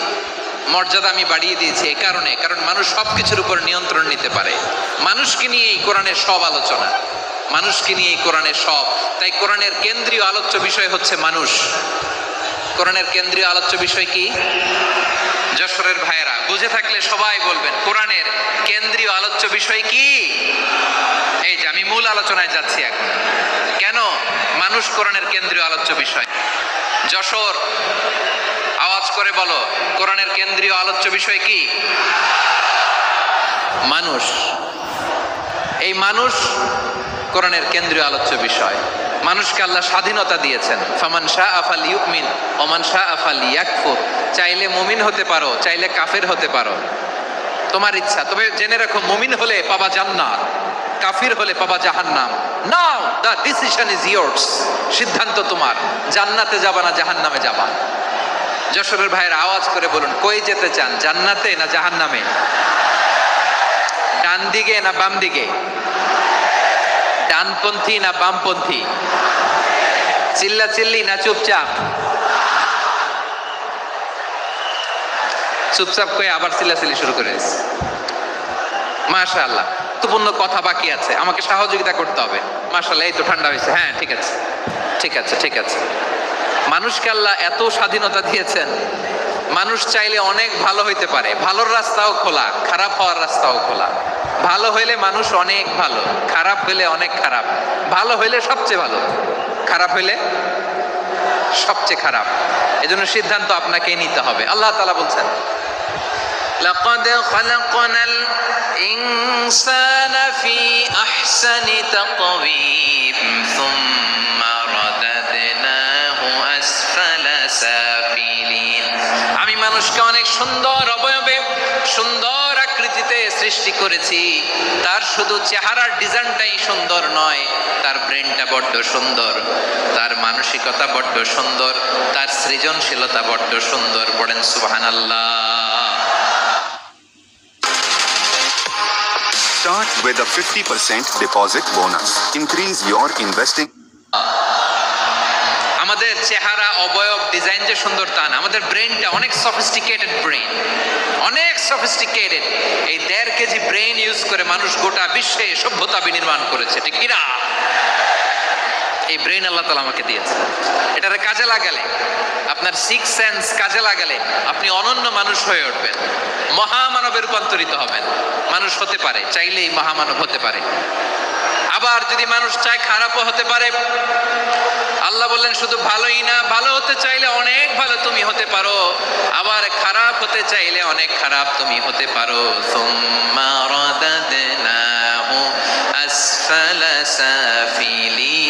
মর্যাদা আমি বাড়িয়ে দিয়েছি এই কারণে, কারণ মানুষ সবকিছুর উপর নিয়ন্ত্রণ নিতে পারে। মানুষকে নিয়ে এই কোরআনের সব আলোচনা, মানুষকে নিয়ে এই কোরআনের সব। তাই কোরআনের কেন্দ্রীয় আলোচ্য বিষয় হচ্ছে মানুষ। কোরআনের কেন্দ্রীয় আলোচ্য বিষয় কি? যশোরের ভাইয়েরা বুঝে থাকলে সবাই বলবেন, কোরআনের কেন্দ্রীয় আলোচ্য বিষয় কি? এই যে আমি মূল আলোচনায় যাচ্ছি এখন। কেন মানুষ কোরআনের কেন্দ্রীয় আলোচ্য বিষয়? যশোর আওয়াজ করে বলো, কোরআনের কেন্দ্রীয় আলোচ্য বিষয় কি? মানুষ। এই মানুষ কোরআনের কেন্দ্রীয় আলোচ্য বিষয়। মানুষকে আল্লাহ স্বাধীনতা দিয়েছেন। ফামান শাআ ফালইউমিন ওয়া মান শাআ ফালইয়াকফুর। চাইলে মুমিন হতে পারো, চাইলে কাফের হতে পারো, তোমার ইচ্ছা। তবে জেনে রাখো, মুমিন হলে পাবা জান্নাত, কাফির হলে পাবা জাহান্নাম। নাও দ্য ডিসিশন ইজ ইয়ার্স। সিদ্ধান্ত তোমার, জান্নাতে যাবা না জাহান্নামে যাবা। যশোরের ভাইয়ের আওয়াজ করে বলুন, কই যেতে চান, জান্নাতে না জাহান্নামে? ডান দিকে না বাম দিকে? ডানপন্থী না বামপন্থী? চিল্লা চিল্লি না চুপচাপ? চুপচাপ করে আবার চিল্লাচিল্লি শুরু করেছে। মাশাআল্লাহ, গুরুত্বপূর্ণ কথা বাকি আছে, আমাকে সহযোগিতা করতে হবে। মাশাআল্লাহ, এই তো ঠান্ডা হয়েছে। হ্যাঁ ঠিক আছে, ঠিক আছে, ঠিক আছে। মানুষকে আল্লাহ এত স্বাধীনতা দিয়েছেন, মানুষ চাইলে অনেক ভালো হইতে পারে। ভালোর রাস্তাও খোলা, খারাপ হওয়ার রাস্তাও খোলা। ভালো হইলে মানুষ অনেক ভালো, খারাপ হইলে অনেক খারাপ। ভালো হইলে সবচেয়ে ভালো, খারাপ হইলে সবচেয়ে খারাপ। এজন্য সিদ্ধান্ত আপনাকেই নিতে হবে। আল্লাহ তাআলা বলছেন, লাকাদ খালাকনাল ইনসানা ফি আহসানি তাকওয়িম সুম্মা রাদাদনাহু আসফালা সাফিলিন। আমি মানুষকে অনেক সুন্দর অবয়বে, সুন্দর আকৃতিতে সৃষ্টি করেছি। তার শুধু চেহারার ডিজাইনটাই সুন্দর নয়, তার ব্রেনটা বড্ড সুন্দর, তার মানসিকতা বড্ড সুন্দর, তার সৃজনশীলতা বড্ড সুন্দর। পড়েন সুবহানাল্লাহ। Start with a 50% deposit bonus. Increase your investing. আমাদের চেহারা অবয়ব ডিজাইন যে সুন্দর তা না, আমাদের ব্রেনটা অনেক সফিস্টিকেটেড ব্রেন, অনেক সফিস্টিকেটেড। এই 1.5 কেজি ব্রেন ইউজ করে মানুষ গোটা বিশ্বে সভ্যতা বিনির্মাণ করেছে, ঠিক কিনা? এই ব্রেন আল্লাহ তাআলা আমাকে দিয়েছে। এটারে কাজে লাগালে, আপনার সিক্স সেন্স কাজে লাগালে আপনি অনন্য মানুষ হয়ে উঠবেন, মহামানবে রূপান্তরিত হবেন। মানুষ হতে পারে, চাইলেই মহামানব হতে পারে। আবার যদি মানুষ চায় খারাপও হতে পারে। আল্লাহ বললেন শুধু ভালোই না, ভালো হতে চাইলে অনেক ভালো তুমি হতে পারো, আবার খারাপ হতে চাইলে অনেক খারাপ তুমি হতে পারো। সুম্মা রাদাদনাহু আসফালা সাফিলিন।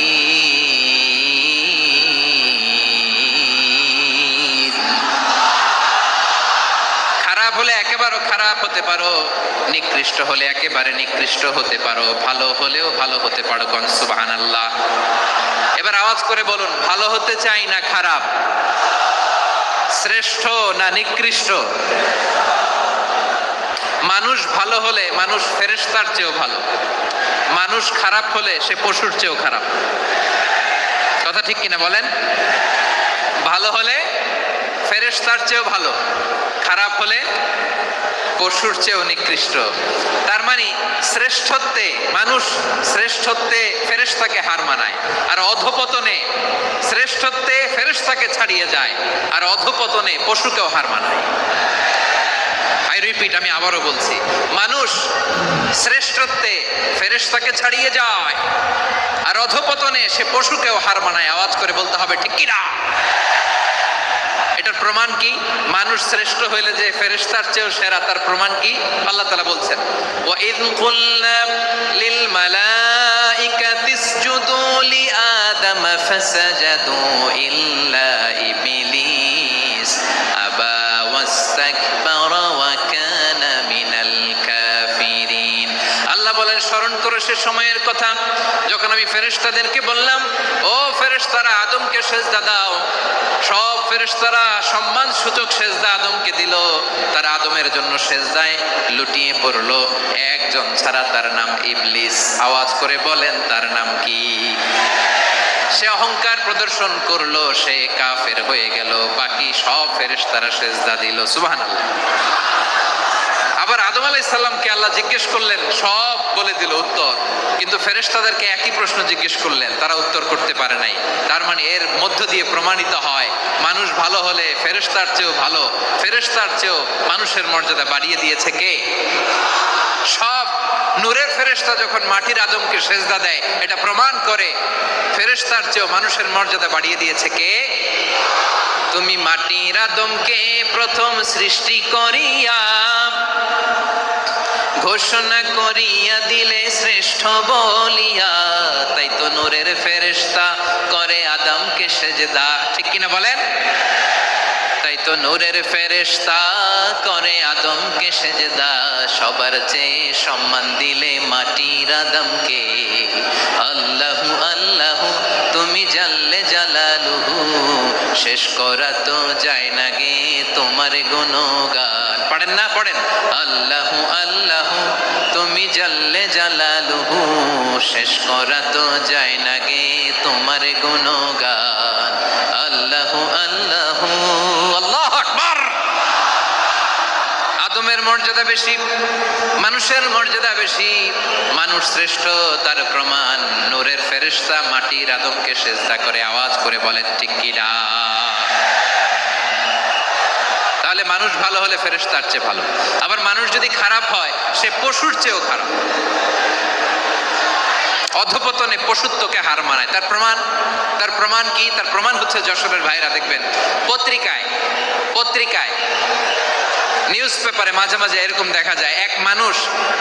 খারাপ হলে একেবারে খারাপ হতে পারো, নিকৃষ্ট হলে একেবারে নিকৃষ্ট হতে পারো, ভালো হলেও ভালো হতে পারো। কোন সুবহানাল্লাহ। এবার আওয়াজ করে বলুন, ভালো হতে চাই না খারাপ? শ্রেষ্ঠ না নিকৃষ্ট? মানুষ ভালো হলে মানুষ ফেরেশতার চেয়েও ভালো, মানুষ খারাপ হলে সে পশুর চেয়েও খারাপ। কথা ঠিক কিনা বলেন? ভালো হলে ফেরেশতার চেয়েও ভালো, খারাপ হলে পশুর চেয়েও নিকৃষ্ট। তার মানে শ্রেষ্ঠত্বে মানুষ, শ্রেষ্ঠত্বে ফেরেশতাকে হার মানায়, আর অধপতনে শ্রেষ্ঠত্বে ফেরেশতাকে ছাড়িয়ে যায়, আর অধপতনে পশুকেও হার মানায়। আই রিপিট, আমি আবারও বলছি, মানুষ শ্রেষ্ঠত্বে ফেরেশতাকে ছাড়িয়ে যায়, আর অধপতনে সে পশুকেও হার মানায়। আওয়াজ করে বলতে হবে ঠিক কিনা? এটার প্রমাণ কি? মানুষ শ্রেষ্ঠ হইলে যে ফেরেশতার চেয়েও সেরা, তার প্রমাণ কি? আল্লাহ তাআলা বলছেন, ওয়া ইয কুলনা লিল মালাইকাতি ইসজুদু লি আদম ফাসাজাদু ইল্লা ইবলিস আবা ওয়াস্তাকবারা ওয়া কানা মিনাল কাফিরিন। আল্লাহ বলেন, স্মরণ করো সে সময়ের কথা যখন আমি ফেরেশতাদেরকে বললাম, ও ফেরেশতারা আদমকে সিজদা দাও। সব ফেরেশতারা সম্মান সূচক সিজদা আদমকে দিল, তারা আদমের জন্য সিজদায় লুটিয়ে পড়লো, একজন ছাড়া, তার নাম ইবলিস। আওয়াজ করে বলেন তার নাম কি? সে অহংকার প্রদর্শন করলো, সে কাফের হয়ে গেল, বাকি সব ফেরেশতারা সিজদা দিল। সুবহানাল্লাহ। আবার আদম আলাইহিস সালামকে আল্লাহ জিজ্ঞেস করলেন, সব বলে দিল উত্তর, কিন্তু ফেরেশতাদেরকে একই প্রশ্ন জিজ্ঞেস করলেন, তারা উত্তর করতে পারে নাই। তার মানে এর মধ্য দিয়ে প্রমাণিত হয়, মানুষ ভালো হলে ফেরেশতার চেয়েও ভালো, ফেরেশতার চেয়েও মানুষের মর্যাদা বাড়িয়ে দিয়েছে কে? সব নূরের ফেরেশতা যখন মাটির আদমকে সিজদা দেয়, এটা প্রমাণ করে ফেরেশতার চেয়েও মানুষের মর্যাদা বাড়িয়ে দিয়েছে কে? তুমি মাটির আদমকে প্রথম সৃষ্টি করিয়া ঘোষণা করিয়া দিলে শ্রেষ্ঠ বলিয়া, তাই তো নূরের ফেরেশতা করে আদমকে সিজদা। ঠিক কিনা বলেন? তাই তো নূরের ফেরেশতা করে আদমকে সিজদা। সবার চেয়ে সম্মান দিলে মাটির আদমকে। আল্লাহু আল্লাহু তুমি জাল্লে জালালুহু, শেষ করা তো যায় না গে তোমার গুণগান। পড়েন না? পড়েন। আল্লাহু আল্লাহু তুমি জাল্লে জালালুহু, শেষ করা তো যায় না গে তোমার গুণগান। আল্লাহু আল্লাহু। আল্লাহু আকবার। আদমের মর্যাদা বেশি, মানুষের মর্যাদা বেশি, মানুষ শ্রেষ্ঠ তার প্রমাণ নূরের ফেরেশতা মাটির আদমকে সিজদা করে। আওয়াজ করে বলেন ঠিক কিনা? তাহলে মানুষ ভালো হলে ফেরেশতার চেয়ে ভালো, আবার মানুষ যদি খারাপ হয় সে পশুর চেয়েও খারাপ, অধপতনে পশুত্বকে হার মানায়। তার প্রমাণ, তার প্রমাণ কি? তার প্রমাণ হচ্ছে যশোরের ভাইরা দেখবেন পত্রিকায় নিউজ পেপারে মাঝে মাঝে এরকম দেখা যায়, এক মানুষ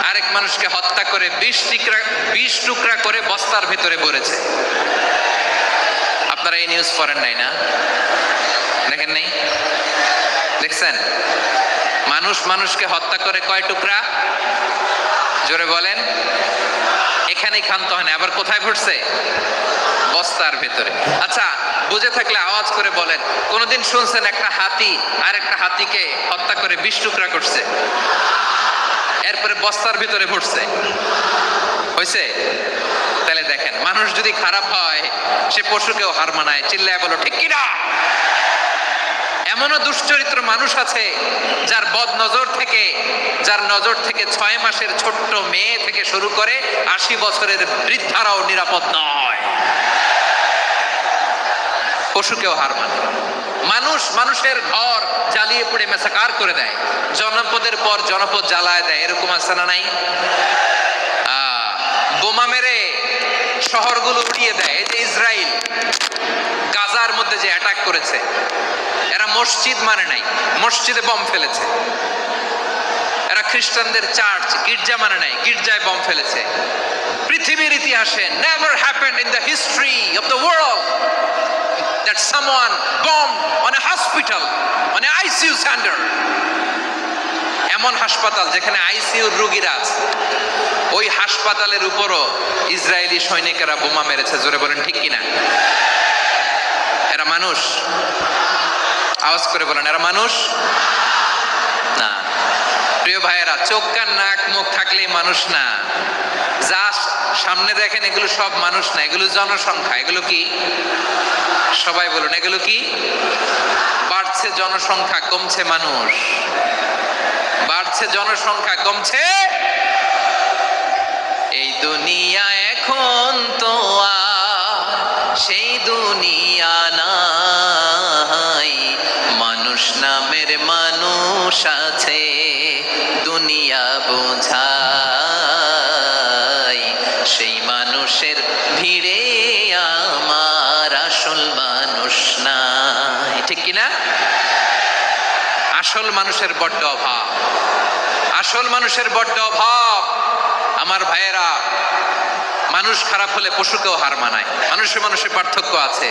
আরেক মানুষকে হত্যা করে 20 টুকরা করে বস্তার ভিতরে ভরেছে। আপনারা এই নিউজ পড়েন নাই না? দেখেন নাই? দেখছেন? মানুষ মানুষকে হত্যা করে কয় টুকরা? জোরে বলেন। এখানেই ক্ষান্ত হয় না, আবার কোথায় ভরছে? বস্তার ভিতরে। আচ্ছা, বুঝে থাকলে আওয়াজ করে বলেন, কোনদিন শুনছেন একটা হাতি আর একটা হাতিকে হত্যা করে 20 টুকরা করছে? এরপরে বস্তার ভিতরে ভরছে, হয়েছে? তাহলে দেখেন, মানুষ যদি খারাপ হয় সে পশুকেও হার মানায়, চিল্লায় বলো ঠিক কিনা? এমনও দুশ্চরিত্র মানুষ আছে যার যার নজর থেকে 6 মাসের ছোট্ট মেয়ে থেকে শুরু করে 80 বছরের বৃদ্ধারাও নিরাপদ নয়, পশুকেও হার মানে। মানুষের ঘর জ্বালিয়ে পুড়ে মেসাকার করে দেয়, জনপদের পর জনপদ জ্বালায় দেয়, এরকম আছে না নাই? বোমা মেরে শহরগুলো উড়িয়ে দেয়। এই যে ইসরায়েল গাজার মধ্যে যে অ্যাটাক করেছে, এরা মসজিদ মানে নাই, মসজিদে বম ফেলেছে। এরা খ্রিস্টানদের চার্চ গির্জা মানে নাই, গির্জায় বম ফেলেছে। পৃথিবীর ইতিহাসে never happened in the history of the world that someone bombed on a hospital, on a ICU center. এমন হাসপাতাল যেখানে আইসিইউর রোগীরা আছে, ওই হাসপাতালের উপরও ইসরায়েলি সৈনিকেরা বোমা মেরেছে। জোরে বলেন ঠিক কিনা? এরা মানুষ? আওয়াজ করে বলেন, এরা মানুষ না। প্রিয় ভাইয়েরা, চোখ কান নাক মুখ থাকলেই মানুষ না। যা সামনে দেখেন এগুলো সব মানুষ না, এগুলো জনসংখ্যা। এগুলো কি? সবাই বলুন, এগুলো কি? বাড়ছে জনসংখ্যা, কমছে মানুষ। বাড়ছে জনসংখ্যা, কমছে। এই দুনিয়া এখন তো আর সেই দুনিয়া নাই, মানুষ নামের মানুষ আছে, দুনিয়া বোঝাই। সেই মানুষের ভিড়ে আমার আসল মানুষ নাই, ঠিক কিনা? আসল মানুষের বড্ড অভাব, আসল মানুষের বড্ড অভাব। আমার ভাইয়েরা, মানুষ খারাপ হলে পশুকেও হার মানায়। মানুষের পার্থক্য আছে।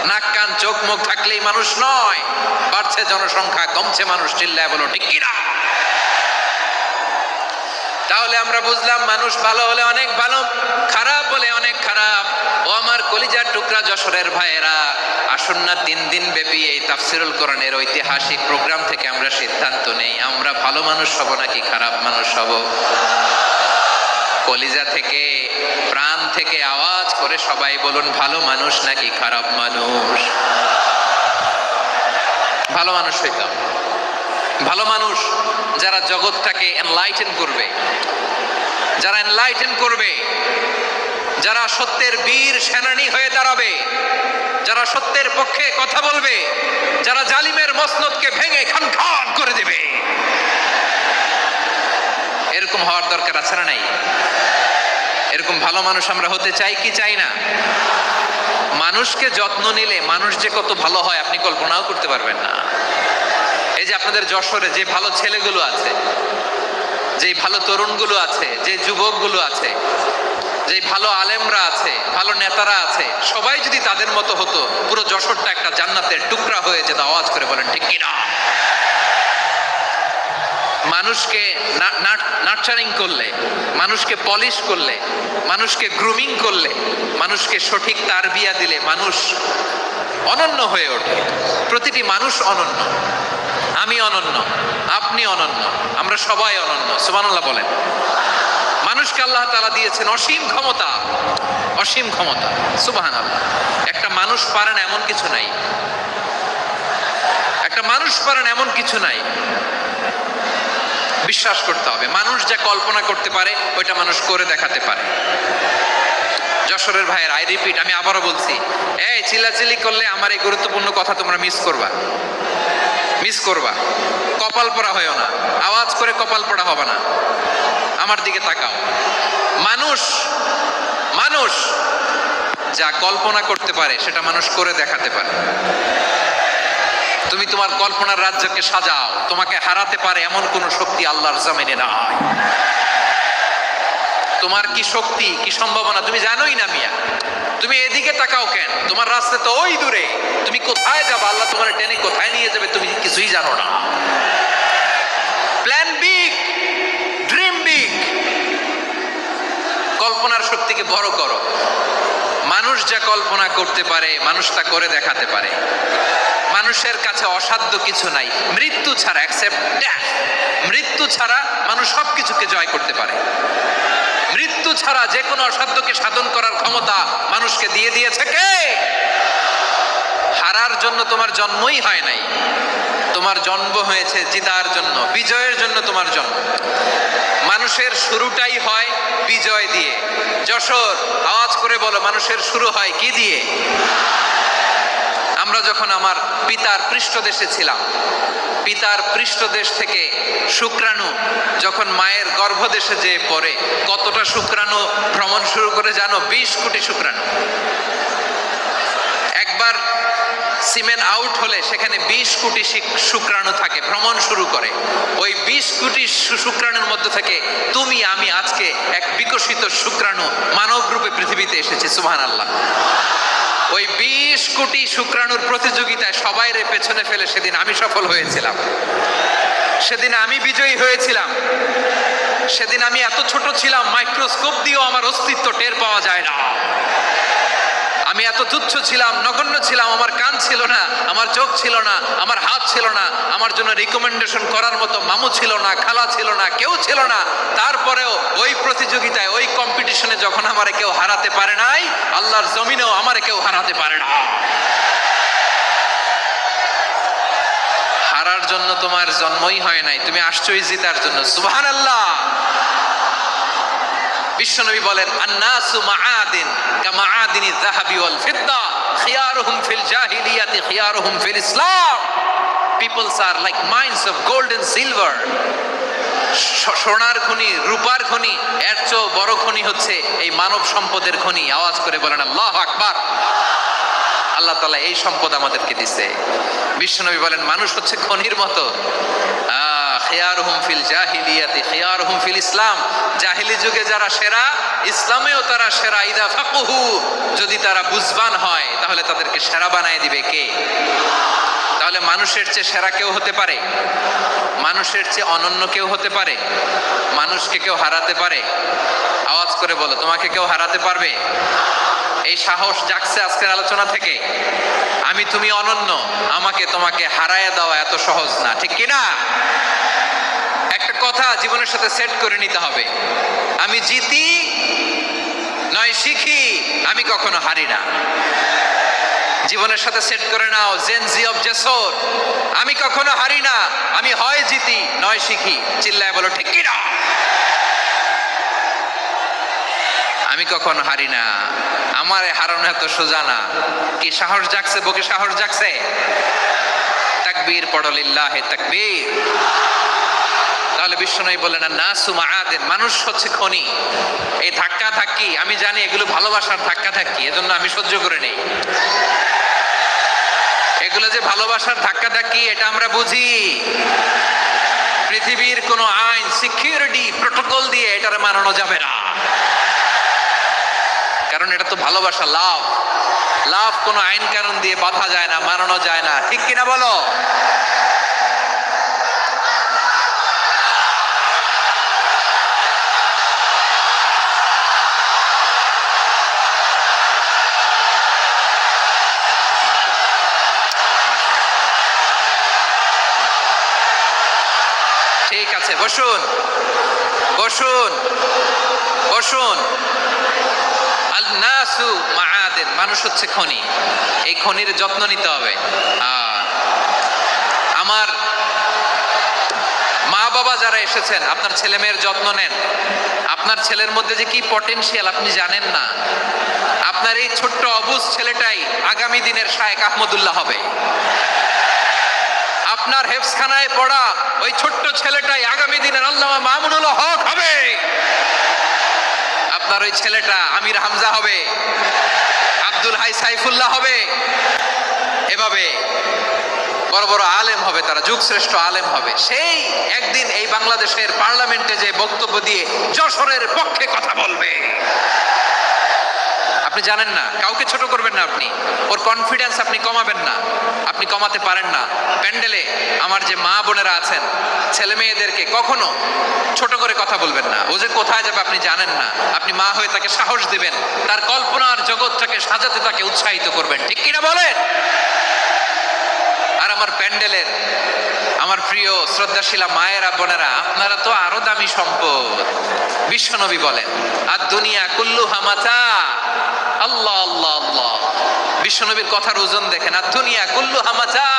নাক কান চোখ মুখ থাকলেই মানুষ নয়। বাড়ছে জনসংখ্যা, কমছে মানুষ। চিল্লায় বলো ঠিক কিনা? তাহলে আমরা বুঝলাম, মানুষ ভালো হলে অনেক ভালো, খারাপ হলে অনেক খারাপ। ও আমার কলিজার টুকরা যশোরের ভাইয়েরা, আসুন না 3 দিন ব্যাপী এই তাফসিরুল কোরআনের ঐতিহাসিক প্রোগ্রাম থেকে আমরা সিদ্ধান্ত নেই, আমরা ভালো মানুষ হব নাকি খারাপ মানুষ হব। কলিজা থেকে, প্রাণ থেকে আওয়াজ করে সবাই বলুন, ভালো মানুষ নাকি খারাপ মানুষ? ভালো মানুষ হইতাম। ভালো মানুষ যারা জগৎটাকে এনলাইটেন করবে, যারা এনলাইটেন করবে, যারা সত্যের বীর সেনানী হয়ে দাঁড়াবে, যারা সত্যের পক্ষে কথা বলবে, যারা জালিমের মসনদকে ভেঙে খান খান করে দেবে। এরকম হওয়ার দরকার আছে না নাই? এরকম ভালো মানুষ আমরা হতে চাই কি চাই না? মানুষকে যত্ন নিলে মানুষ যে কত ভালো হয় আপনি কল্পনাও করতে পারবেন না। এই যে আপনাদের যশোরে যে ভালো ছেলেগুলো আছে, যে ভালো তরুণগুলো আছে, যে যুবকগুলো আছে, যে ভালো আলেমরা আছে, ভালো নেতারা আছে, সবাই যদি তাদের মতো হতো, পুরো যশোরটা একটা জান্নাতের টুকরা হয়ে যেত। আওয়াজ করে বলেন ঠিক কিনা? মানুষকে নার্চারিং করলে, মানুষকে পলিশ করলে, মানুষকে গ্রুমিং করলে, মানুষকে সঠিক তারবিয়া দিলে মানুষ অনন্য হয়ে ওঠে। প্রতিটি মানুষ অনন্য। আমি অনন্য, আপনি অনন্য, আমরা সবাই অনন্য। সুবহানাল্লাহ বলেন। মানুষকে আল্লাহ তাআলা দিয়েছেন অসীম ক্ষমতা, অসীম ক্ষমতা। সুবহানাল্লাহ। একটা মানুষ পারে না এমন কিছু নাই, একটা মানুষ পারে না এমন কিছু নাই। বিশ্বাস করতে হবে, মানুষ যা কল্পনা করতে পারে ওইটা মানুষ করে দেখাতে পারে। যশোরের ভাইয়ের, আই রিপিট, আমি আবারও বলছি, এই চিল্লাচিল্লি করলে আমার এই গুরুত্বপূর্ণ কথা তোমরা মিস করবা, মিস করবা। কপাল পোড়া হয়েও না, আওয়াজ করে কপাল পোড়া হবে না। আমার দিকে তাকাও। মানুষ মানুষ যা কল্পনা করতে পারে সেটা মানুষ করে দেখাতে পারে। তুমি তোমার কল্পনার রাজ্যকে সাজাও, তোমাকে হারাতে পারে এমন কোন শক্তি আল্লাহর জমিনে নাই। তোমার কি শক্তি, কি সম্ভাবনা তুমি জানোই না মিয়া। তুমি এদিকে তাকাও কেন? তোমার রাস্তা তো ওই দূরে। তুমি কোথায় যাবে, আল্লাহ তোমার টেনে কোথায় নিয়ে যাবে তুমি কিছুই জানো না। Plan big, dream big. কল্পনার শক্তিকে বড় করো। মানুষ মানুষ যা কল্পনা করতে পারে মানুষ তা করে দেখাতে পারে। মানুষের কাছে অসাধ্য কিছু নাই মৃত্যু ছাড়া, অ্যাকসেপ্ট ডেথ। মৃত্যু ছাড়া মানুষ সবকিছুকে জয় করতে পারে। মৃত্যু ছাড়া যে কোনো অসাধ্যকে সাধন করার ক্ষমতা মানুষকে দিয়ে দিয়েছে কে? হারার জন্য তোমার জন্মই হয় নাই, তোমার জন্ম হয়েছে জিতার জন্য, বিজয়ের জন্য তোমার জন্ম। মানুষের শুরুটাই হয় বিজয় দিয়ে। যশোর, আওয়াজ করে বলো, মানুষের শুরু হয় কি দিয়ে? আমরা যখন আমার পিতার পৃষ্ঠদেশে ছিলাম, পিতার পৃষ্ঠদেশ থেকে শুক্রাণু যখন মায়ের গর্ভদেশে যেয়ে পড়ে, কতটা শুক্রাণু ভ্রমণ শুরু করে জানো? 20 কোটি শুক্রাণু। একবার সিমেন আউট হলে সেখানে 20 কোটি শুক্রাণু থাকে, ভ্রমণ শুরু করে। ওই 20 কোটি শুক্রাণুর মধ্যে থেকে তুমি আমি আজকে এক বিকশিত শুক্রাণু মানব রূপে পৃথিবীতে এসেছি। সুবহানাল্লাহ। ওই 20 কোটি শুক্রাণুর প্রতিযোগিতায় সবাইরে পেছনে ফেলে সেদিন আমি সফল হয়েছিলাম, সেদিন আমি বিজয়ী হয়েছিলাম। সেদিন আমি এত ছোট ছিলাম, মাইক্রোস্কোপ দিয়েও আমার অস্তিত্ব টের পাওয়া যায় না। আমি এত তুচ্ছ ছিলাম, নগণ্য ছিলাম। আমার কান ছিল না, আমার চোখ ছিল না, আমার হাত ছিল না, আমার জন্য রিকমেন্ডেশন করার মতো মামু ছিল না, খালা ছিল না, কেউ ছিল না। তারপরেও ওই প্রতিযোগিতায়, ওই কম্পিটিশনে যখন আমারে কেউ হারাতে পারে নাই, আল্লাহর জমিনেও আমারে কেউ হারাতে পারে না। হারার জন্য তোমার জন্মই হয় নাই, তুমি আসছোই জিতার জন্য। সুবহানাল্লাহ। বিশ্বনবী বলেন, আন্নাসু মাআদিন কামাআদিনি যাহাবি ওয়াল ফিদ্দা খিয়ারুহুম ফিল জাহিলিয়াতি খিয়ারুহুম ফিল ইসলাম। Peoples are like mines of gold and silver. সোনার খনি, রূপার খনি, এর চেয়েও বড় খনি হচ্ছে এই মানব সম্পদের খনি। আওয়াজ করে বলেন আল্লাহু আকবার। আল্লাহ তাআলা এই সম্পদ আমাদেরকে দিয়েছে। বিশ্বনবী বলেন, মানুষ হচ্ছে খনির মতো। খিয়ারুহুম ফিল জাহিলিয়াতি খিয়ারুহুম ফিল ইসলাম। জাহিলি যুগে যারা সেরা, ইসলামেও তারা সেরা। ইদা ফাকুহু, যদি তারা বুঝবান হয় তাহলে তাদেরকে সেরা বানায় দিবে কে? তাহলে মানুষের চেয়ে সেরা কেউ হতে পারে? মানুষের চেয়ে অনন্য কেউ হতে পারে? মানুষকে কেউ হারাতে পারে? আওয়াজ করে বলো, তোমাকে কেউ হারাতে পারবে? এই সাহস জাগছে আজকের আলোচনা থেকে। আমি তুমি অনন্য, আমাকে তোমাকে হারায় দেওয়া এত সহজ না, ঠিক কি না? একটা কথা জীবনের সাথে সেট করে নিতে হবে, আমি জিতি নয় শিখি, আমি কখনো হারি না। জীবনের সাথে সেট করে নাও, জেনজি অফ জেসর, আমি কখনো হারি না, আমি হয় জিতি নয় শিখি। চিল্লায় বলো ঠিক কি না? আমি কখনো হারি না, আমার হারানো এত সোজা না। কি সাহস জাগছে? বুকে সাহস জাগছে? তাকবীর পড়ো, লিল্লাহি তাকবীর। তাহলে বিশ্বনবী বলেন, নাসু মাআদিন, মানুষ হচ্ছে খনি। এই ধাক্কা ধাক্কি, আমি জানি এগুলো ভালোবাসার ধাক্কা ধাক্কি, এজন্য আমি সহ্য করে নেই। এগুলো যে ভালোবাসার ধাক্কা ধাক্কি, এটা আমরা বুঝি। পৃথিবীর কোনো আইন, সিকিউরিটি প্রটোকল দিয়ে এটারে মানানো যাবে না, কারণ এটা তো ভালোবাসা, লাভ। লাভ কোনো আইন কানুন দিয়ে বাধা যায় না, মানানো যায় না, ঠিক কিনা বলো? ঠিক আছে, বসুন বসুন বসুন। আল নাসু মাআদিন, মানুষ হচ্ছে খনি। এই খনির যত্ন নিতে হবে। আমার মা বাবা যারা এসেছেন, আপনার ছেলে মেয়ের যত্ন নেন। আপনার ছেলের মধ্যে যে কি পটেনশিয়াল আপনি জানেন না। আপনার এই ছোট্ট অবুঝ ছেলেটাই আগামী দিনের শায়েখ আহমদুল্লাহ হবে। আপনার হেফজখানায় পড়া ওই ছোট্ট ছেলেটাই আগামী দিনের আল্লামা মামুনুল হক হবে। আপনার ওই ছেলেটা আমির হামজা হবে, আব্দুল হাই সাইফুল্লাহ হবে। এভাবে বড় বড় আলেম হবে, তারা যুগশ্রেষ্ঠ আলেম হবে। সেই একদিন এই বাংলাদেশের পার্লামেন্টে যে বক্তব্য দিয়ে যশোরের পক্ষে কথা বলবে। আপনি জানেন না, কাউকে ছোট করবেন না, আপনি ওর কনফিডেন্স আপনি কমাবেন না, আপনি কমাতে পারেন না। প্যান্ডেলে আমার যে মা বোনেরা আছেন, ছেলে মেয়েদেরকে কখনো ছোট করে কথা বলবেন না। ও যে কোথায় যাবে আপনি জানেন না, আপনি মা হয়ে তাকে সাহস দিবেন, তার কল্পনার জগৎটাকে সাজাতে তাকে উৎসাহিত করবেন, ঠিক কিনা বলেন? আর আমার প্যান্ডেলের আমার প্রিয় শ্রদ্ধাশীলা মায়েরা বোনেরা, আপনারা তো আরো দামি সম্পদ। বিশ্বনবী বলেন, আর দুনিয়া কুল্লুহা মাতা। আল্লাহ আল্লাহ আল্লাহ, বিশ্বনবীর কথার ওজন দেখেন। আর দুনিয়া কুল্লুহা মাতা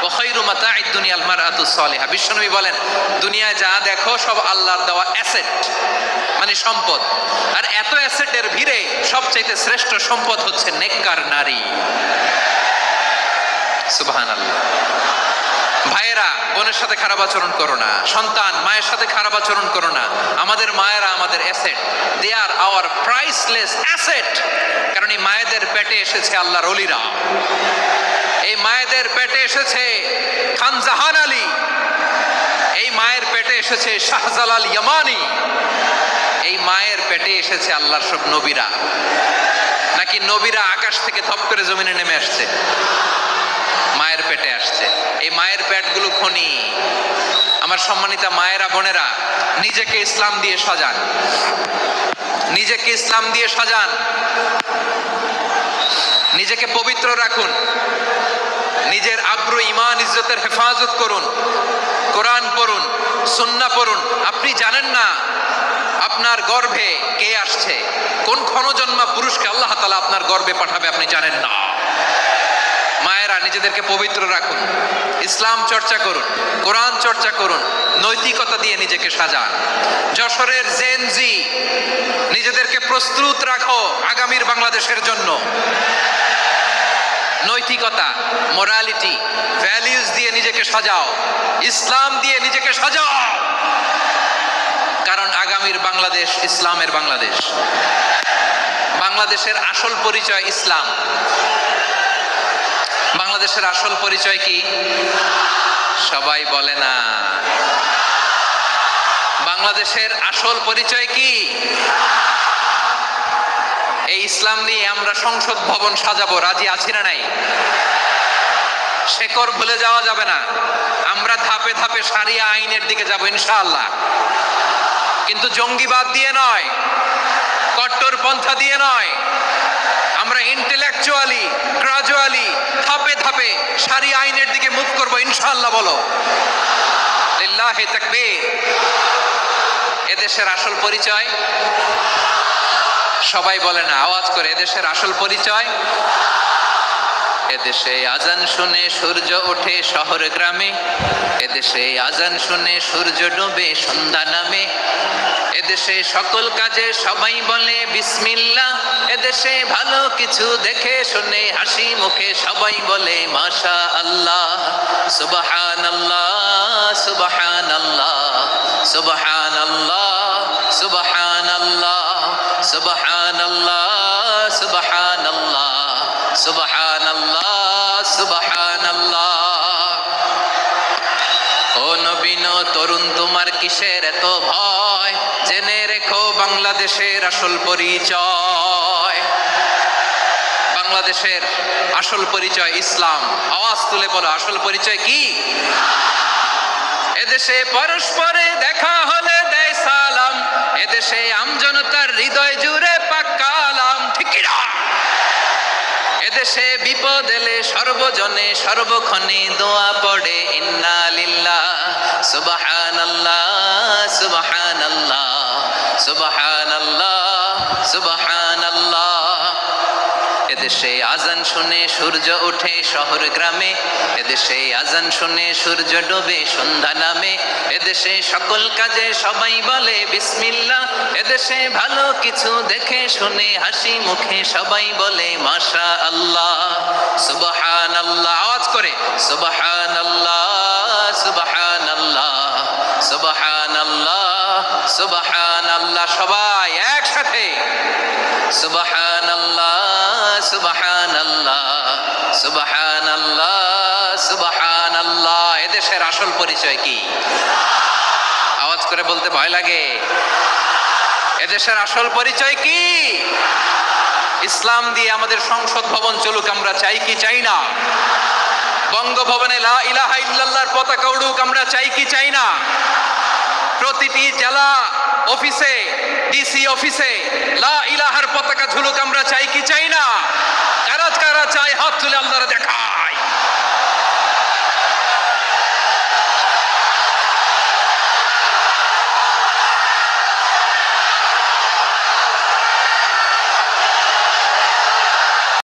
ওয়া খায়রু মাতা'আদ দুনিয়াল মারআতুস সালিহা। বিশ্বনবী বলেন, দুনিয়ায় যা দেখো সব আল্লাহর দেওয়া অ্যাসেট, মানে সম্পদ। আর এত অ্যাসেটের ভিড়ে সবচাইতে শ্রেষ্ঠ সম্পদ হচ্ছে নেককার নারী। সুবহানাল্লাহ। ভাইয়েরা, বোনের সাথে খারাপ আচরণ করো না। সন্তান মায়ের সাথে খারাপ আচরণ করো না। আমাদের মায়েরা আমাদের asset, they are our priceless asset. কারণ এই মায়েদের পেটে এসেছে আল্লাহর ওলিরা, এই মায়েদের পেটে এসেছে খান জাহান আলী, এই মায়ের পেটে এসেছে শাহজালাল ইয়ামানি, এই মায়ের পেটে এসেছে আল্লাহর সব নবীরা। নাকি নবীরা আকাশ থেকে ধপ করে জমিনে নেমে আসছে? মায়ের পেটে আসছে। এই মায়ের পেটগুলো খনি। আমার সম্মানিতা মায়েরা বোনেরা, নিজেকে ইসলাম দিয়ে সাজান, নিজেকে ইসলাম দিয়ে সাজান, নিজেকে পবিত্র রাখুন, নিজের আব্রু ইমান ইজ্জতের হেফাজত করুন, কোরআন পড়ুন, সুন্নাহ পড়ুন। আপনি জানেন না আপনার গর্ভে কে আসছে, কোন ক্ষণজন্মা পুরুষকে আল্লাহ তাআলা আপনার গর্ভে পাঠাবে আপনি জানেন না। মায়েরা, নিজেদেরকে পবিত্র রাখুন, ইসলাম চর্চা করুন, কোরআন চর্চা করুন, নৈতিকতা দিয়ে নিজেকে সাজান। যশোরের জেনজি, নিজেদেরকে প্রস্তুত রাখো আগামীর বাংলাদেশের জন্য। নৈতিকতা, মোরালিটি, ভ্যালিউজ দিয়ে নিজেকে সাজাও, ইসলাম দিয়ে নিজেকে সাজাও। কারণ আগামীর বাংলাদেশ ইসলামের বাংলাদেশ। বাংলাদেশের আসল পরিচয় ইসলাম। বাংলাদেশের আসল পরিচয় কি? সবাই বলে না। বাংলাদেশের আসল পরিচয় কি? এই ইসলাম নিয়ে আমরা সংসদ ভবন সাজাবো, রাজি আছি না নাই? শেকড় ভুলে যাওয়া যাবে না। আমরা ধাপে ধাপে শারিয়া আইনের দিকে যাব ইনশাআল্লাহ, কিন্তু জঙ্গিবাদ দিয়ে নয়, কট্টর পন্থা দিয়ে নয়। আমরা ইন্টেলেকচুয়ালি, গ্রাজুয়ালি, ধাপে ধাপে শারিয়া আইনের দিকে মুভ করবো ইনশাআল্লাহ। বলো লিল্লাহি তাকবীর। এদেশের আসল পরিচয় সবাই বলে না, আওয়াজ করে, এদেশের আসল পরিচয়। এদেশে আজান শুনে সূর্য ওঠে শহর গ্রামে, এদেশে আজান শুনে সূর্য ডুবে সন্ধ্যা নামে, এদেশে সকল কাজে সবাই বলে বিসমিল্লাহ, এদেশে ভালো কিছু দেখে শুনে হাসি মুখে সবাই বলে মাশা আল্লাহ। সুবহানাল্লাহ সুবহানাল্লাহ সুবহানাল্লাহ সুবহানাল্লাহ সুবহানাল্লাহ সুবহানাল্লাহ সুবহানাল্লাহ সুবহানাল্লাহ। ও নবীন তরুণ, তোমার কিসের এত ভয়? জেনে রেখো বাংলাদেশের আসল পরিচয়। বাংলাদেশের আসল পরিচয় ইসলাম। আওয়াজ তুলে বলো, আসল পরিচয় কি? এদেশে পরস্পরে দেখা হলে দেয় সালাম, এদেশে আমজনতার হৃদয় জুড়ে পাক্কালাম, ঠিক কি না? এদেশে বিপদ এলে সর্বজনে সর্বক্ষণে দোয়া পড়ে ইন্না লিল্লাহ সুবহানাল্লাহ সুবহানাল্লাহ সুবহানাল্লাহ সুবহানাল্লাহ। এদেশে আজান শুনে সূর্য ওঠে শহর গ্রামে, এদেশে আজান শুনে সূর্য ডোবে সন্ধ্যা নামে, এদেশে সকল কাজে সবাই বলে বিসমিল্লাহ, এদেশে ভালো কিছু দেখে শুনে হাসি মুখে সবাই বলে মাশা আল্লাহ সুবহানাল্লাহ। আওয়াজ করে সুবহানাল্লাহ সুবহানাল্লাহ সুবহানাল্লাহ সুবহানাল্লাহ। সবাই একসাথে সুবহানাল্লাহ সুবহানাল্লাহ সুবহানাল্লাহ সুবহানাল্লাহ। এদেশের আসল পরিচয় কি? আওয়াজ করে বলতে ভয় লাগে। এদেশের আসল পরিচয় কি? ইসলাম দিয়ে আমাদের সংসদ ভবন চলুক, আমরা চাই কি চাই না? বঙ্গভবনে লা ইলাহা ইল্লাল্লাহর পতাকা উড়ুক, আমরা চাই কি চাই না? প্রতিটি জেলা অফিসে, ডিসি অফিসে লা ইলাহার পতাকা ঝুলুক, আমরা চাই কি চাই না? কারা কারা চাই হাত তুলে আল্লাহরে দেখায়।